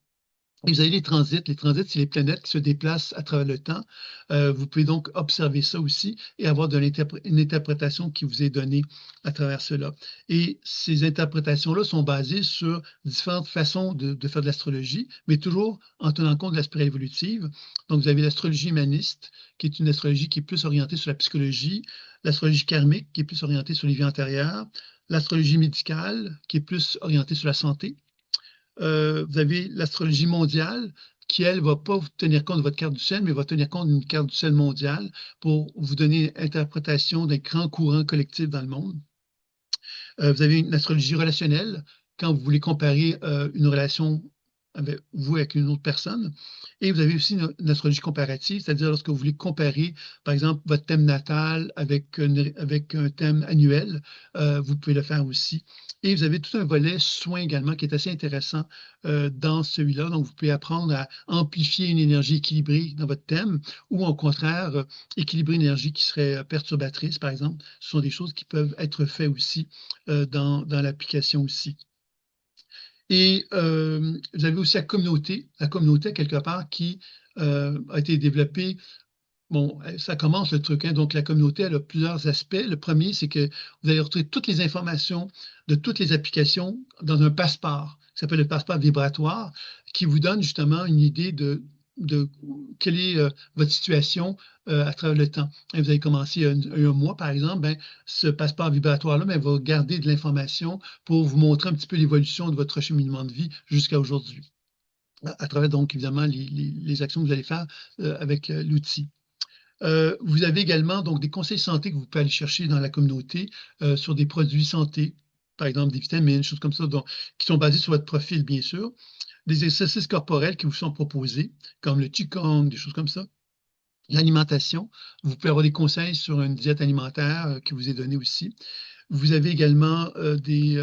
Et vous avez les transits. Les transits, c'est les planètes qui se déplacent à travers le temps. Vous pouvez donc observer ça aussi et avoir une interprétation qui vous est donnée à travers cela. Et ces interprétations-là sont basées sur différentes façons de faire de l'astrologie, mais toujours en tenant compte de la spirale évolutive. Donc, vous avez l'astrologie humaniste, qui est une astrologie qui est plus orientée sur la psychologie, l'astrologie karmique, qui est plus orientée sur les vies antérieures, l'astrologie médicale, qui est plus orientée sur la santé. Vous avez l'astrologie mondiale qui, elle, ne va pas vous tenir compte de votre carte du ciel, mais va tenir compte d'une carte du ciel mondiale pour vous donner une interprétation d'un grand courant collectif dans le monde. Vous avez une astrologie relationnelle quand vous voulez comparer une relation avec vous avec une autre personne. Et vous avez aussi une astrologie comparative, c'est-à-dire lorsque vous voulez comparer, par exemple, votre thème natal avec un thème annuel, vous pouvez le faire aussi. Et vous avez tout un volet soins également qui est assez intéressant dans celui-là. Donc, vous pouvez apprendre à amplifier une énergie équilibrée dans votre thème ou au contraire, équilibrer une énergie qui serait perturbatrice, par exemple. Ce sont des choses qui peuvent être faites aussi dans l'application aussi. Et vous avez aussi la communauté quelque part qui a été développée. Bon, ça commence le truc, hein. Donc, la communauté, elle a plusieurs aspects. Le premier, c'est que vous allez retrouver toutes les informations de toutes les applications dans un passeport, qui s'appelle le passeport vibratoire, qui vous donne justement une idée de quelle est votre situation à travers le temps. Et vous avez commencé il y a un mois, par exemple, ben, ce passeport vibratoire-là ben, va garder de l'information pour vous montrer un petit peu l'évolution de votre cheminement de vie jusqu'à aujourd'hui, à travers donc évidemment les actions que vous allez faire avec l'outil. Vous avez également donc des conseils santé que vous pouvez aller chercher dans la communauté sur des produits santé, par exemple des vitamines, des choses comme ça, donc, qui sont basées sur votre profil, bien sûr. Des exercices corporels qui vous sont proposés, comme le Qigong, des choses comme ça. L'alimentation, vous pouvez avoir des conseils sur une diète alimentaire qui vous est donnée aussi. Vous avez également des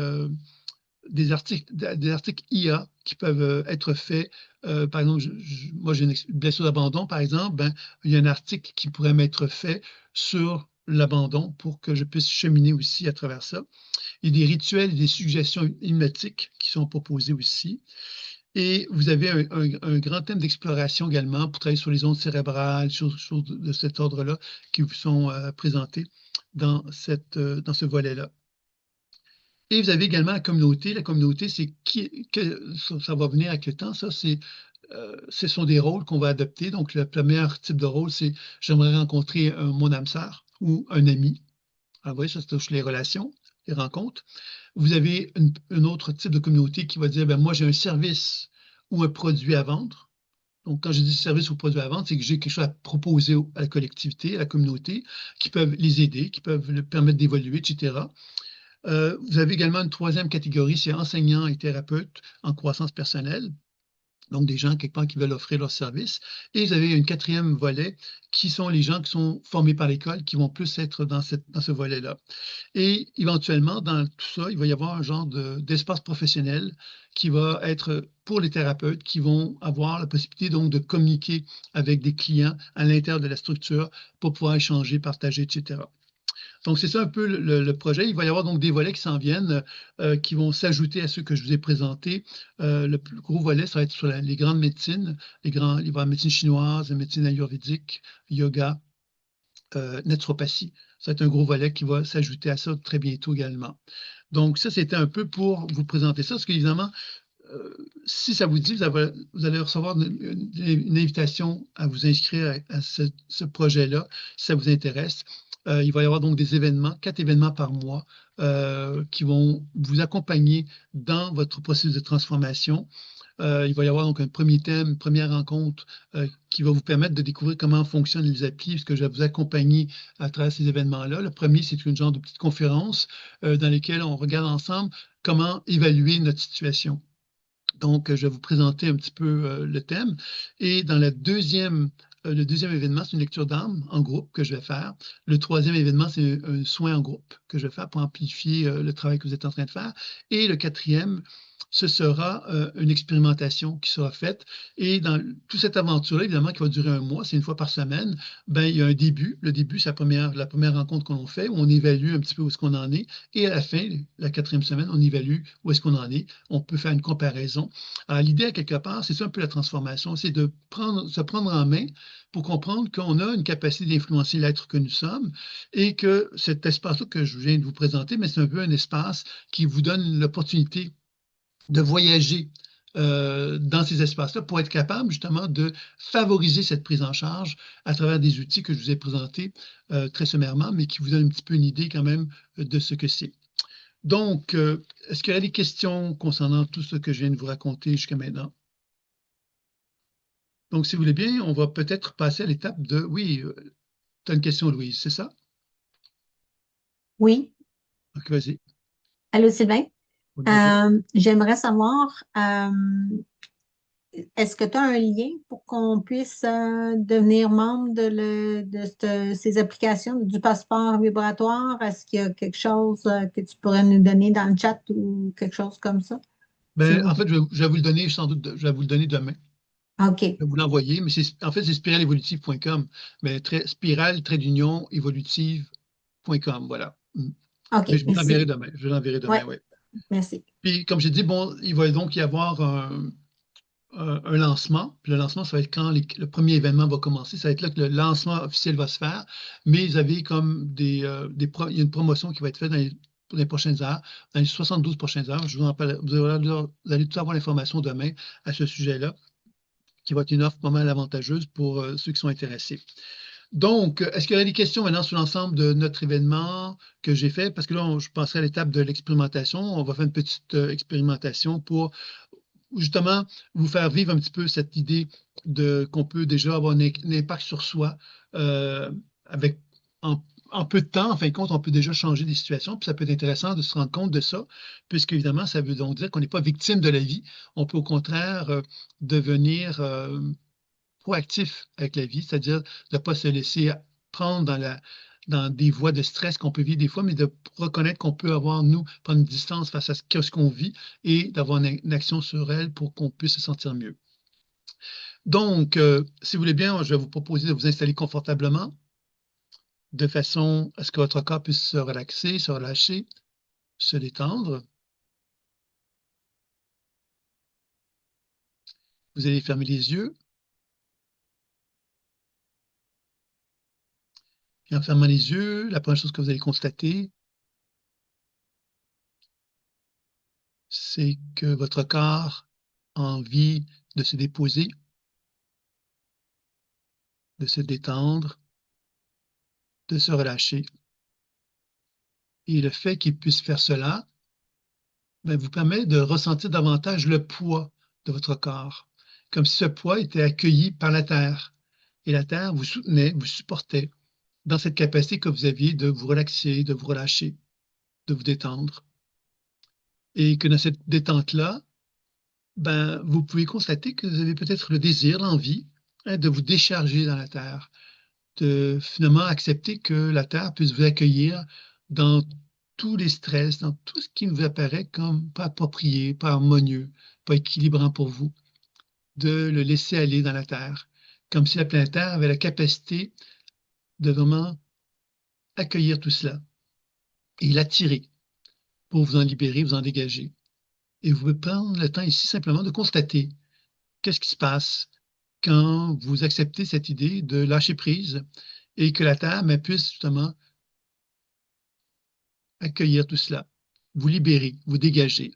articles IA qui peuvent être faits. Par exemple, moi, j'ai une blessure d'abandon, par exemple. Ben, il y a un article qui pourrait m'être fait sur l'abandon pour que je puisse cheminer aussi à travers ça. Il y a des rituels et des suggestions hypnotiques qui sont proposés aussi. Et vous avez un grand thème d'exploration également pour travailler sur les ondes cérébrales, choses de cet ordre-là qui vous sont présentées dans ce volet-là. Et vous avez également la communauté. La communauté, c'est ça va venir avec le temps. Ça, ce sont des rôles qu'on va adopter. Donc, le premier type de rôle, c'est j'aimerais rencontrer mon âme sœur ou un ami. Ah oui, ça touche les relations, les rencontres. Vous avez un autre type de communauté qui va dire, ben, moi, j'ai un service ou un produit à vendre. Donc, quand je dis service ou produit à vendre, c'est que j'ai quelque chose à proposer à la collectivité, à la communauté, qui peuvent les aider, qui peuvent leur permettre d'évoluer, etc. Vous avez également une troisième catégorie, c'est enseignants et thérapeutes en croissance personnelle. Donc, des gens, quelque part, qui veulent offrir leurs services. Et vous avez une quatrième volet, qui sont les gens qui sont formés par l'école, qui vont plus être dans ce volet-là. Et éventuellement, dans tout ça, il va y avoir un genre d'espace professionnel qui va être pour les thérapeutes qui vont avoir la possibilité donc de communiquer avec des clients à l'intérieur de la structure pour pouvoir échanger, partager, etc. Donc, c'est ça un peu le projet. Il va y avoir donc des volets qui s'en viennent, qui vont s'ajouter à ceux que je vous ai présentés. Le plus gros volet, ça va être sur les grandes médecines, il va y avoir médecine chinoise, médecine ayurvédique, yoga, naturopathie. Ça va être un gros volet qui va s'ajouter à ça très bientôt également. Donc, ça, c'était un peu pour vous présenter ça, parce qu'évidemment, si ça vous dit, vous allez recevoir une invitation à vous inscrire à ce projet-là, si ça vous intéresse. Il va y avoir donc des événements, 4 événements par mois, qui vont vous accompagner dans votre processus de transformation. Il va y avoir donc un premier thème, une première rencontre qui va vous permettre de découvrir comment fonctionnent les applis, puisque je vais vous accompagner à travers ces événements-là. Le premier, c'est une genre de petite conférence dans laquelle on regarde ensemble comment évaluer notre situation. Donc, je vais vous présenter un petit peu le thème. Et dans le deuxième événement, c'est une lecture d'âme en groupe que je vais faire. Le troisième événement, c'est un soin en groupe que je vais faire pour amplifier le travail que vous êtes en train de faire. Et le quatrième, ce sera une expérimentation qui sera faite. Et dans toute cette aventure-là, évidemment, qui va durer un mois, c'est une fois par semaine, ben, il y a un début. Le début, c'est la première rencontre qu'on fait, où on évalue un petit peu où est-ce qu'on en est. Et à la fin, la quatrième semaine, on évalue où est-ce qu'on en est. On peut faire une comparaison. Alors, l'idée, à quelque part, c'est ça un peu la transformation, c'est de se prendre en main pour comprendre qu'on a une capacité d'influencer l'être que nous sommes et que cet espace-là que je viens de vous présenter, mais c'est un peu un espace qui vous donne l'opportunité de voyager dans ces espaces-là pour être capable justement de favoriser cette prise en charge à travers des outils que je vous ai présentés très sommairement, mais qui vous donnent un petit peu une idée quand même de ce que c'est. Donc, est-ce qu'il y a des questions concernant tout ce que je viens de vous raconter jusqu'à maintenant? Donc, si vous voulez bien, on va peut-être passer à l'étape de... Oui, tu as une question, Louise, c'est ça? Oui. Ok, vas-y. Allô, Sylvain? Oui, bonjour. J'aimerais savoir, est-ce que tu as un lien pour qu'on puisse devenir membre de ces applications du passeport vibratoire? Est-ce qu'il y a quelque chose que tu pourrais nous donner dans le chat ou quelque chose comme ça, s'il Ben, vous en plaît? fait, je vais vous le donner sans doute, je vais vous le donner demain. OK. Je vais vous l'envoyer, mais en fait, c'est spiralevolutive.com, mais spirale-d'union évolutive.com, voilà. Mais OK, je vous l'enverrai merci. demain. Je l'enverrai Oui, demain, oui. merci. Puis, comme j'ai dit, bon, il va donc y avoir un lancement. Puis le lancement, ça va être quand le premier événement va commencer. Ça va être là que le lancement officiel va se faire. Mais vous avez comme il y a une promotion qui va être faite pour les prochaines heures, dans les 72 prochaines heures. Je vous en parle, vous allez tout avoir l'information demain à ce sujet-là, qui va être une offre pas mal avantageuse pour ceux qui sont intéressés. Donc, est-ce qu'il y aurait des questions maintenant sur l'ensemble de notre événement que j'ai fait? Parce que là, je passerai à l'étape de l'expérimentation. On va faire une petite expérimentation pour justement vous faire vivre un petit peu cette idée de qu'on peut déjà avoir un impact sur soi avec en peu de temps, en fin de compte, on peut déjà changer des situations, puis ça peut être intéressant de se rendre compte de ça, puisque évidemment, ça veut donc dire qu'on n'est pas victime de la vie. On peut au contraire devenir proactif avec la vie, c'est-à-dire de ne pas se laisser prendre dans des voies de stress qu'on peut vivre des fois, mais de reconnaître qu'on peut avoir, nous, prendre une distance face à ce qu'on vit et d'avoir une action sur elle pour qu'on puisse se sentir mieux. Donc, si vous voulez bien, je vais vous proposer de vous installer confortablement de façon à ce que votre corps puisse se relaxer, se relâcher, se détendre. Vous allez fermer les yeux. Et en fermant les yeux, la première chose que vous allez constater, c'est que votre corps a envie de se déposer, de se détendre, de se relâcher. Et le fait qu'il puisse faire cela ben, vous permet de ressentir davantage le poids de votre corps, comme si ce poids était accueilli par la Terre. Et la Terre vous soutenait, vous supportait dans cette capacité que vous aviez de vous relaxer, de vous relâcher, de vous détendre. Et que dans cette détente-là, ben, vous pouvez constater que vous avez peut-être le désir, l'envie de vous décharger dans la Terre, de finalement accepter que la Terre puisse vous accueillir dans tous les stress, dans tout ce qui vous apparaît comme pas approprié, pas harmonieux, pas équilibrant pour vous, de le laisser aller dans la Terre, comme si la planète Terre avait la capacité de vraiment accueillir tout cela et l'attirer pour vous en libérer, vous en dégager. Et vous pouvez prendre le temps ici simplement de constater qu'est-ce qui se passe quand vous acceptez cette idée de lâcher prise et que la Terre mais, puisse justement accueillir tout cela, vous libérer, vous dégager.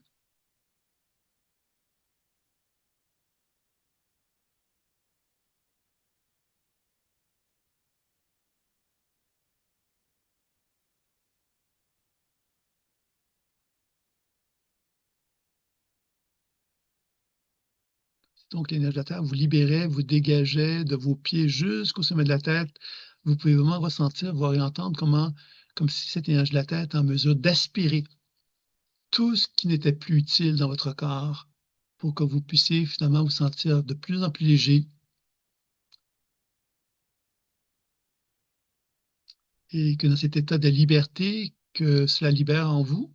Donc, l'énergie de la Terre vous libérez, vous dégagez de vos pieds jusqu'au sommet de la tête. Vous pouvez vraiment ressentir, voir et entendre comme si cette énergie de la Terre est en mesure d'aspirer tout ce qui n'était plus utile dans votre corps pour que vous puissiez finalement vous sentir de plus en plus léger et que dans cet état de liberté que cela libère en vous,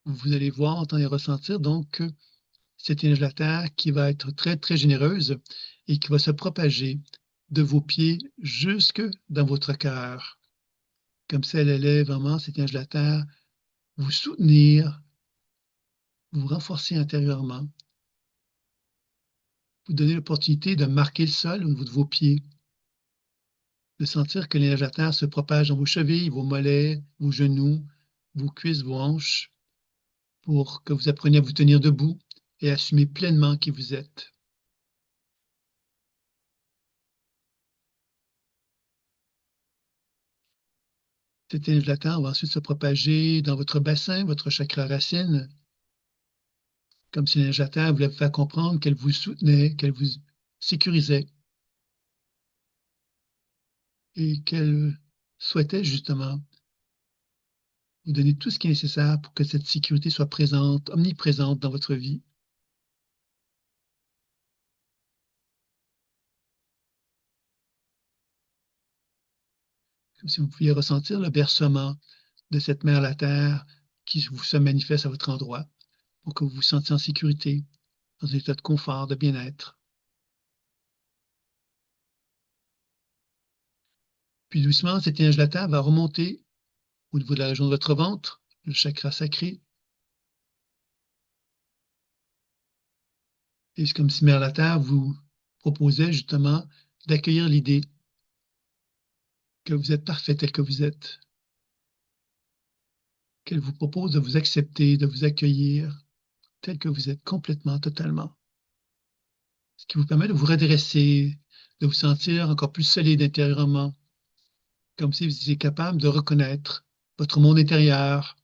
vous allez voir, entendre et ressentir donc cette énergie de la Terre qui va être très, très généreuse et qui va se propager de vos pieds jusque dans votre cœur. Comme si elle allait vraiment, cette énergie de la Terre, vous soutenir, vous renforcer intérieurement, vous donner l'opportunité de marquer le sol au niveau de vos pieds, de sentir que l'énergie de la Terre se propage dans vos chevilles, vos mollets, vos genoux, vos cuisses, vos hanches, pour que vous appreniez à vous tenir debout et assumer pleinement qui vous êtes. Cette énergie de la Terre va ensuite se propager dans votre bassin, votre chakra racine, comme si l'énergie de la Terre voulait vous faire comprendre qu'elle vous soutenait, qu'elle vous sécurisait et qu'elle souhaitait justement vous donner tout ce qui est nécessaire pour que cette sécurité soit présente, omniprésente dans votre vie. Comme si vous pouviez ressentir le bercement de cette mère la Terre qui se manifeste à votre endroit pour que vous vous sentiez en sécurité, dans un état de confort, de bien-être. Puis doucement, cette énergie de la Terre va remonter au niveau de la région de votre ventre, le chakra sacré. Et c'est comme si Mère la Terre vous proposait justement d'accueillir l'idée que vous êtes parfait tel que vous êtes, qu'elle vous propose de vous accepter, de vous accueillir tel que vous êtes complètement, totalement. Ce qui vous permet de vous redresser, de vous sentir encore plus solide intérieurement, comme si vous étiez capable de reconnaître votre monde intérieur,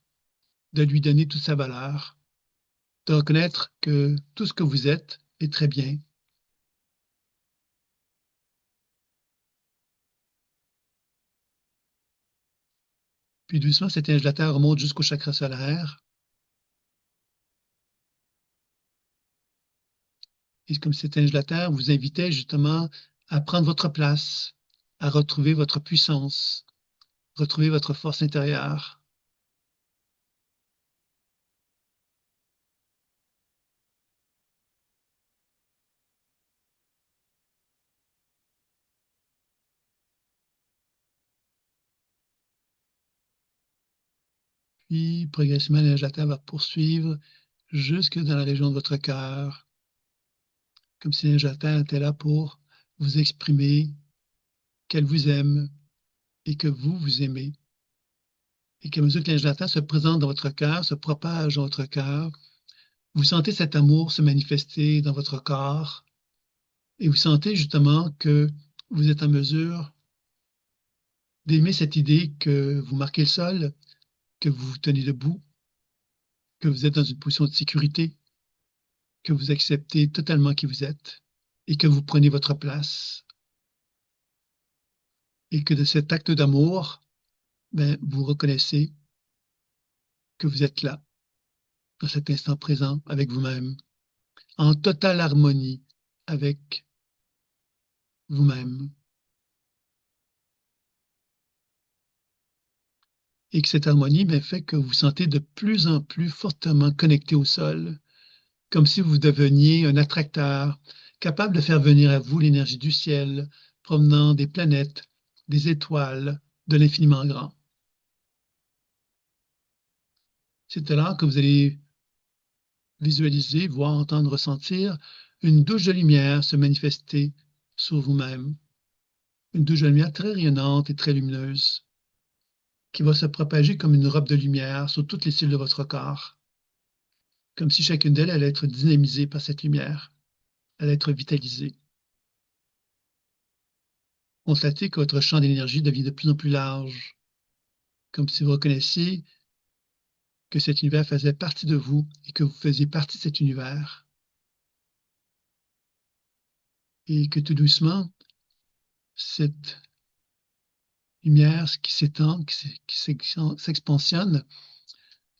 de lui donner toute sa valeur, de reconnaître que tout ce que vous êtes est très bien. Puis doucement, cette énergie de la Terre remonte jusqu'au chakra solaire. Et comme cette énergie de la Terre vous invitait justement à prendre votre place, à retrouver votre puissance, retrouver votre force intérieure. Puis progressivement, l'énergie de la Terre va poursuivre jusque dans la région de votre cœur, comme si l'énergie de la Terre était là pour vous exprimer qu'elle vous aime et que vous vous aimez. Et qu'à mesure que l'énergie de la Terre se présente dans votre cœur, se propage dans votre cœur, vous sentez cet amour se manifester dans votre corps et vous sentez justement que vous êtes en mesure d'aimer cette idée que vous marquez le sol, que vous vous tenez debout, que vous êtes dans une position de sécurité, que vous acceptez totalement qui vous êtes et que vous prenez votre place. Et que de cet acte d'amour, vous reconnaissez que vous êtes là, dans cet instant présent, avec vous-même, en totale harmonie avec vous-même. Et que cette harmonie fait que vous vous sentez de plus en plus fortement connecté au sol, comme si vous deveniez un attracteur, capable de faire venir à vous l'énergie du ciel, provenant des planètes, des étoiles, de l'infiniment grand. C'est alors que vous allez visualiser, voir, entendre, ressentir une douche de lumière se manifester sur vous-même. Une douche de lumière très rayonnante et très lumineuse, qui va se propager comme une robe de lumière sur toutes les cellules de votre corps, comme si chacune d'elles allait être dynamisée par cette lumière, allait être vitalisée. Constatez que votre champ d'énergie devient de plus en plus large, comme si vous reconnaissiez que cet univers faisait partie de vous et que vous faisiez partie de cet univers. Et que tout doucement, cette lumière qui s'étend, qui s'expansionne,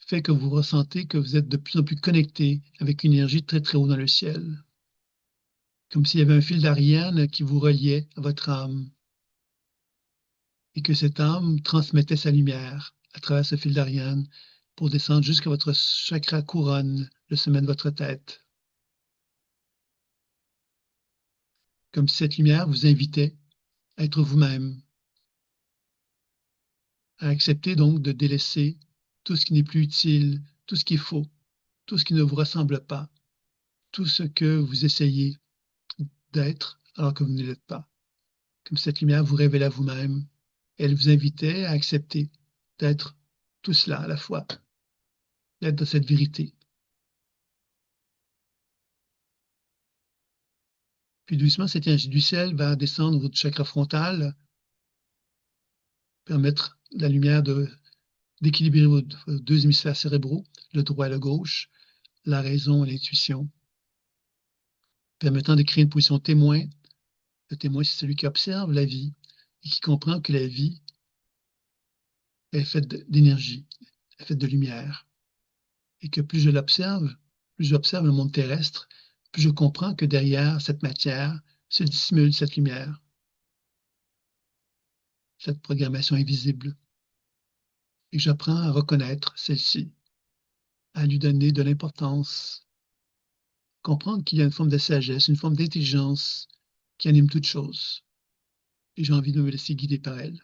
fait que vous ressentez que vous êtes de plus en plus connecté avec une énergie très très haut dans le ciel. Comme s'il y avait un fil d'Ariane qui vous reliait à votre âme. Et que cette âme transmettait sa lumière à travers ce fil d'Ariane pour descendre jusqu'à votre chakra couronne, le sommet de votre tête. Comme si cette lumière vous invitait à être vous-même, à accepter donc de délaisser tout ce qui n'est plus utile, tout ce qui est faux, tout ce qui ne vous ressemble pas, tout ce que vous essayez d'être alors que vous ne l'êtes pas. Comme si cette lumière vous révélait à vous-même, elle vous invitait à accepter d'être tout cela à la fois, d'être dans cette vérité. Puis doucement, cette énergie du ciel va descendre votre chakra frontal, permettre la lumière d'équilibrer vos deux hémisphères cérébraux, le droit et le gauche, la raison et l'intuition, permettant de créer une position témoin. Le témoin, c'est celui qui observe la vie et qui comprend que la vie est faite d'énergie, est faite de lumière. Et que plus j'observe le monde terrestre, plus je comprends que derrière cette matière se dissimule cette lumière, cette programmation invisible. Et que j'apprends à reconnaître celle-ci, à lui donner de l'importance, comprendre qu'il y a une forme de sagesse, une forme d'intelligence qui anime toute chose. Et j'ai envie de me laisser guider par elle.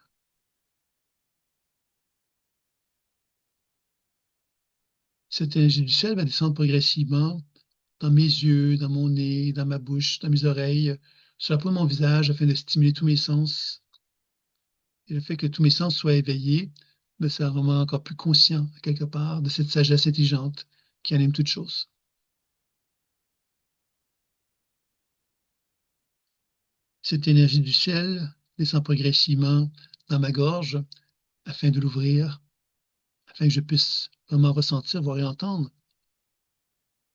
Cette énergie du ciel va descendre progressivement dans mes yeux, dans mon nez, dans ma bouche, dans mes oreilles, sur la peau de mon visage afin de stimuler tous mes sens. Et le fait que tous mes sens soient éveillés ça rend encore plus conscient, quelque part, de cette sagesse intelligente qui anime toute chose. Cette énergie du ciel descend progressivement dans ma gorge afin de l'ouvrir, afin que je puisse vraiment ressentir, voir et entendre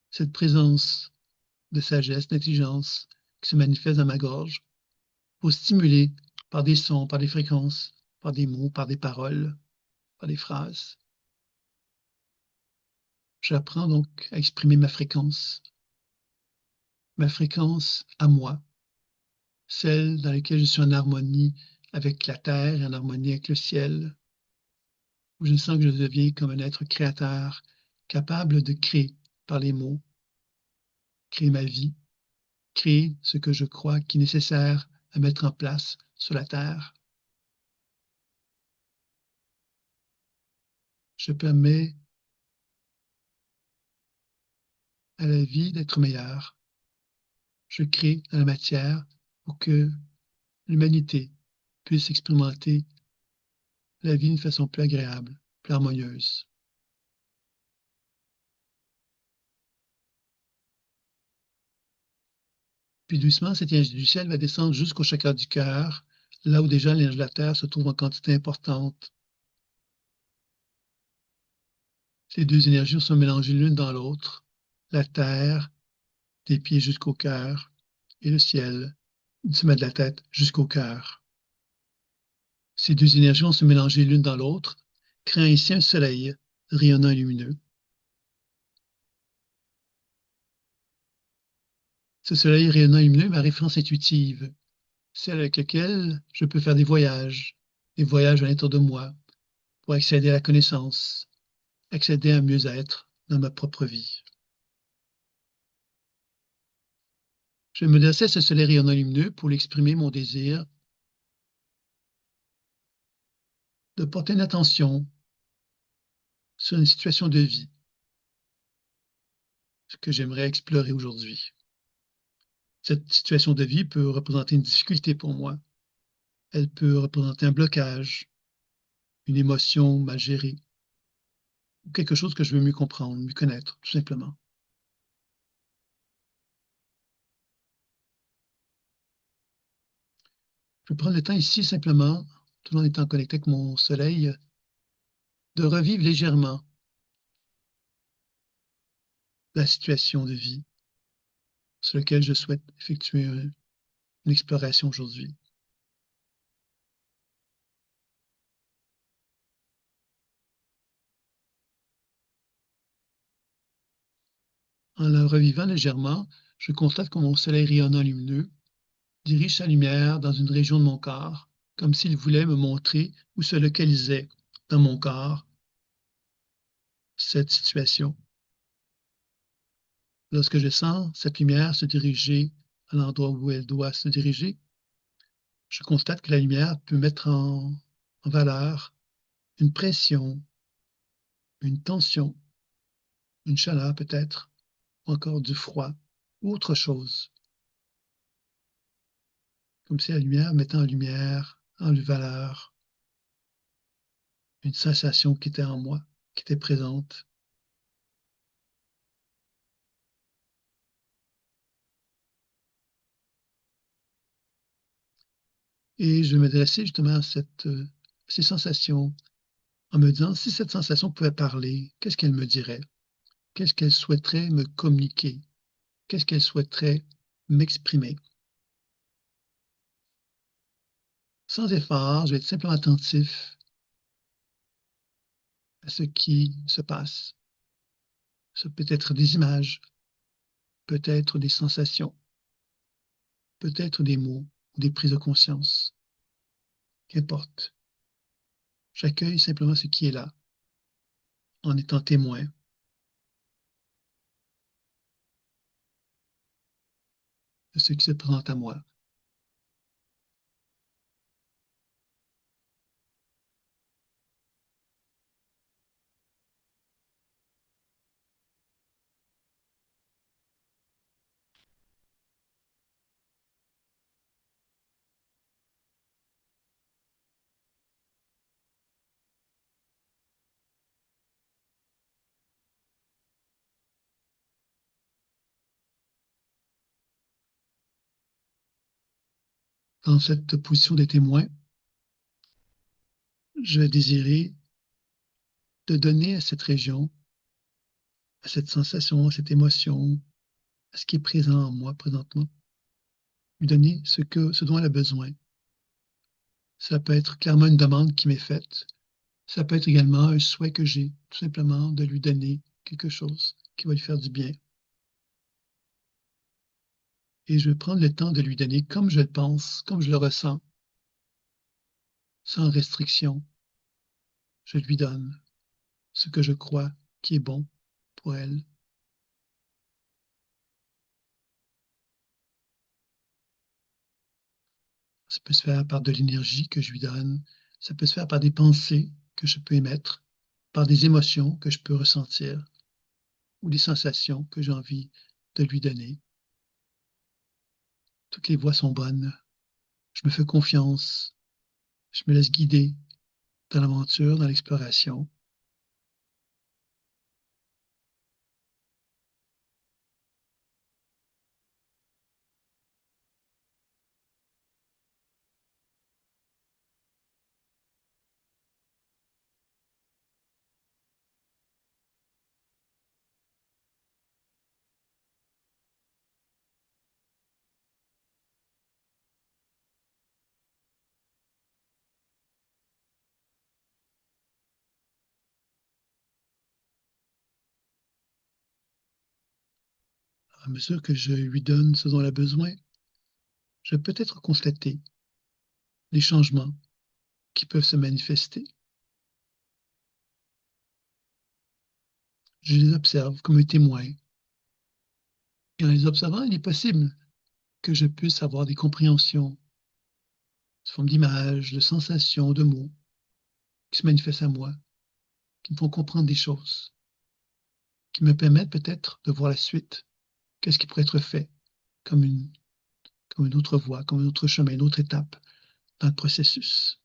cette présence de sagesse, d'intelligence qui se manifeste dans ma gorge pour stimuler par des sons, par des fréquences, par des mots, par des paroles, par des phrases. J'apprends donc à exprimer ma fréquence à moi, celle dans laquelle je suis en harmonie avec la terre et en harmonie avec le ciel, où je sens que je deviens comme un être créateur, capable de créer par les mots, créer ma vie, créer ce que je crois qui est nécessaire à mettre en place sur la terre. Je permets à la vie d'être meilleure. Je crée dans la matière pour que l'humanité puisse expérimenter la vie d'une façon plus agréable, plus harmonieuse. Puis doucement, cette énergie du ciel va descendre jusqu'au chakra du cœur, là où déjà l'énergie de la Terre se trouve en quantité importante. Ces deux énergies sont mélangées l'une dans l'autre. La Terre, des pieds jusqu'au cœur, et le ciel, du sommet de la tête jusqu'au cœur. Ces deux énergies vont se mélanger l'une dans l'autre, créant ici un soleil rayonnant et lumineux. Ce soleil rayonnant et lumineux est ma référence intuitive, celle avec laquelle je peux faire des voyages à l'intérieur de moi, pour accéder à la connaissance, accéder à un mieux-être dans ma propre vie. Je me laissais ce soleil rayonnant et lumineux pour l'exprimer mon désir de porter une attention sur une situation de vie, ce que j'aimerais explorer aujourd'hui. Cette situation de vie peut représenter une difficulté pour moi. Elle peut représenter un blocage, une émotion mal gérée, ou quelque chose que je veux mieux comprendre, mieux connaître, tout simplement. Je vais prendre le temps ici simplement, tout en étant connecté avec mon soleil, de revivre légèrement la situation de vie sur laquelle je souhaite effectuer une exploration aujourd'hui. En la revivant légèrement, je constate que mon soleil rayonnant lumineux dirige sa lumière dans une région de mon corps, comme s'il voulait me montrer où se localisait dans mon corps cette situation. Lorsque je sens cette lumière se diriger à l'endroit où elle doit se diriger, je constate que la lumière peut mettre en valeur une pression, une tension, une chaleur peut-être, ou encore du froid, ou autre chose. Comme si la lumière mettait en lumière, en valeur, une sensation qui était en moi, qui était présente. Et je vais m'adresser justement à ces sensations en me disant, si cette sensation pouvait parler, qu'est-ce qu'elle me dirait? Qu'est-ce qu'elle souhaiterait me communiquer? Qu'est-ce qu'elle souhaiterait m'exprimer? Sans effort, je vais être simplement attentif à ce qui se passe. Ça peut être des images, peut-être des sensations, peut-être des mots, des prises de conscience. Qu'importe. J'accueille simplement ce qui est là, en étant témoin de ce qui se présente à moi. Dans cette position de témoin, je vais désirer de donner à cette région, à cette sensation, à cette émotion, à ce qui est présent en moi présentement, lui donner ce dont elle a besoin. Ça peut être clairement une demande qui m'est faite. Ça peut être également un souhait que j'ai, tout simplement de lui donner quelque chose qui va lui faire du bien. Et je vais prendre le temps de lui donner comme je le pense, comme je le ressens, sans restriction. Je lui donne ce que je crois qui est bon pour elle. Ça peut se faire par de l'énergie que je lui donne. Ça peut se faire par des pensées que je peux émettre, par des émotions que je peux ressentir ou des sensations que j'ai envie de lui donner. Toutes les voies sont bonnes. Je me fais confiance. Je me laisse guider dans l'aventure, dans l'exploration. À mesure que je lui donne ce dont elle a besoin, je vais peut-être constater les changements qui peuvent se manifester. Je les observe comme un témoin. Et en les observant, il est possible que je puisse avoir des compréhensions sous forme d'images, de sensations, de mots qui se manifestent à moi, qui me font comprendre des choses, qui me permettent peut-être de voir la suite. Qu'est-ce qui pourrait être fait comme comme une autre voie, comme un autre chemin, une autre étape dans le processus.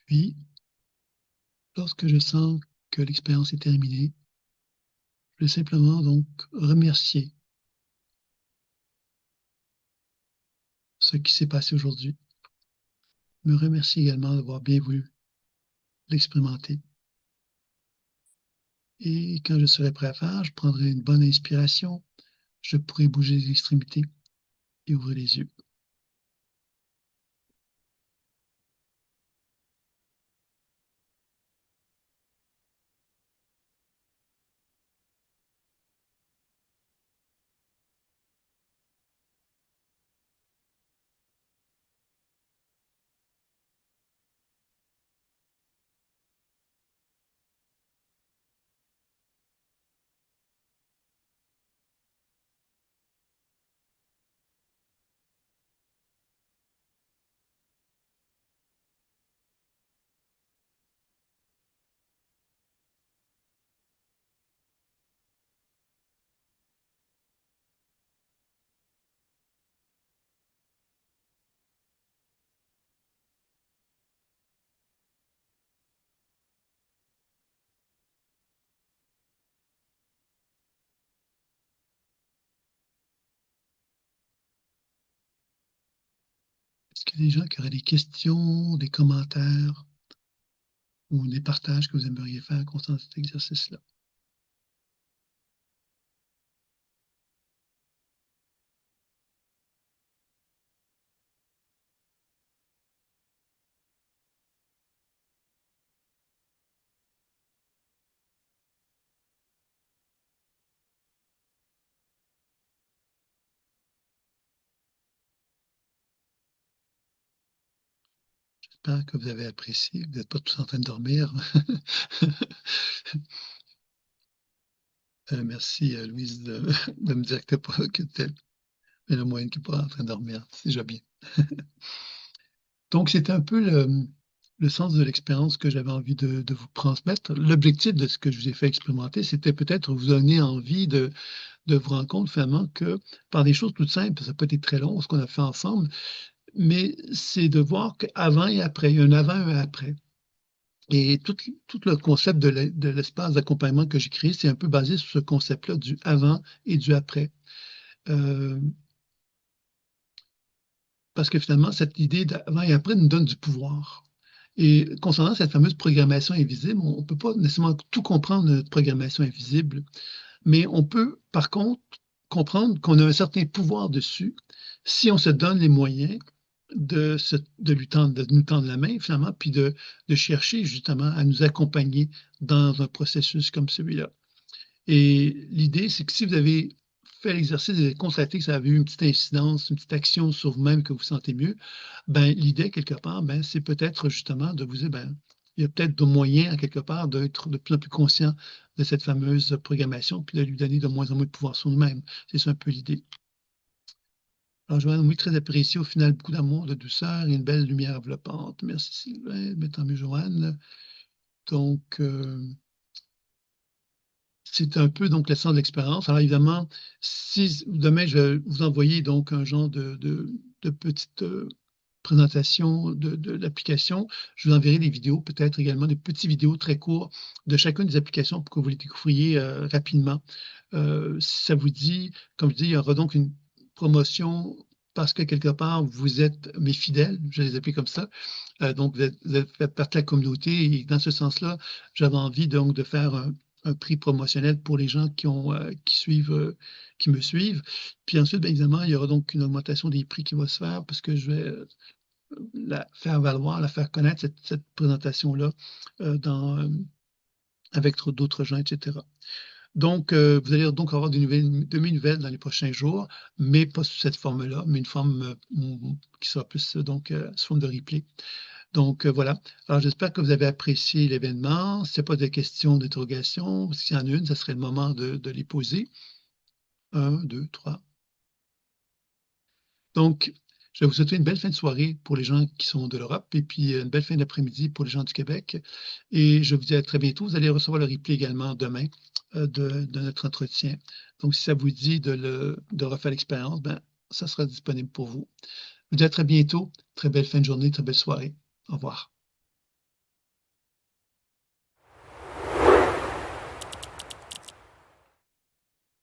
Puis, lorsque je sens que l'expérience est terminée, je vais simplement donc remercier ce qui s'est passé aujourd'hui, me remercier également d'avoir bien voulu l'expérimenter. Et quand je serai prêt à faire, je prendrai une bonne inspiration, je pourrai bouger les extrémités et ouvrir les yeux. Est-ce qu'il y a des gens qui auraient des questions, des commentaires ou des partages que vous aimeriez faire concernant cet exercice-là? J'espère que vous avez apprécié. Vous n'êtes pas tous en train de dormir. Merci, Louise, de me dire que t'es le moyen qui n'est pas en train de dormir. C'est déjà bien. Donc, c'était un peu le sens de l'expérience que j'avais envie de vous transmettre. L'objectif de ce que je vous ai fait expérimenter, c'était peut-être vous donner envie de vous rendre compte finalement que par des choses toutes simples, ça peut être très long ce qu'on a fait ensemble, mais c'est de voir qu'avant et après, il y a un avant et un après. Et tout le concept de l'espace d'accompagnement que j'ai créé, c'est un peu basé sur ce concept-là du avant et du après. Euh, Parce que finalement, cette idée d'avant et après nous donne du pouvoir. Et concernant cette fameuse programmation invisible, on ne peut pas nécessairement tout comprendre de notre programmation invisible, mais on peut par contre comprendre qu'on a un certain pouvoir dessus si on se donne les moyens de nous tendre la main finalement, puis de chercher justement à nous accompagner dans un processus comme celui-là. Et l'idée, c'est que si vous avez fait l'exercice, vous avez constaté que ça avait eu une petite incidence, une petite action sur vous-même, que vous vous sentez mieux, ben, l'idée, quelque part, ben, c'est peut-être justement de vous dire, ben, il y a peut-être des moyens, à quelque part, d'être de plus en plus conscient de cette fameuse programmation, puis de lui donner de moins en moins de pouvoir sur nous-mêmes. C'est ça un peu l'idée. Alors, Joanne, oui, très apprécié. Au final, beaucoup d'amour, de douceur et une belle lumière enveloppante. Merci, Sylvain. Mais tant mieux, Joanne. Donc, c'est un peu donc l'essence de l'expérience. Alors évidemment, si demain je vais vous envoyer donc un genre de petite présentation de l'application, je vous enverrai des vidéos, peut-être également des petites vidéos très courtes de chacune des applications pour que vous les découvriez rapidement. Si ça vous dit, comme je dis, il y aura donc une promotion parce que quelque part, vous êtes mes fidèles, je les appelle comme ça. Donc, vous faites partie de la communauté et dans ce sens-là, j'avais envie donc de faire un prix promotionnel pour les gens qui me suivent. Puis ensuite, bien évidemment, il y aura donc une augmentation des prix qui va se faire parce que je vais la faire valoir, la faire connaître, cette présentation-là, avec d'autres gens, etc. Donc, vous allez donc avoir de mes nouvelles dans les prochains jours, mais pas sous cette forme-là, mais une forme qui sera plus donc sous forme de replay. Donc, voilà. Alors, j'espère que vous avez apprécié l'événement. S'il n'y a pas de questions, d'interrogations, s'il y en a une, ce serait le moment de les poser. 1, 2, 3. Donc, je vais vous souhaiter une belle fin de soirée pour les gens qui sont de l'Europe et puis une belle fin d'après-midi pour les gens du Québec. Et je vous dis à très bientôt. Vous allez recevoir le replay également demain de notre entretien. Donc, si ça vous dit de refaire l'expérience, ben, ça sera disponible pour vous. Je vous dis à très bientôt. Très belle fin de journée, très belle soirée. Au revoir.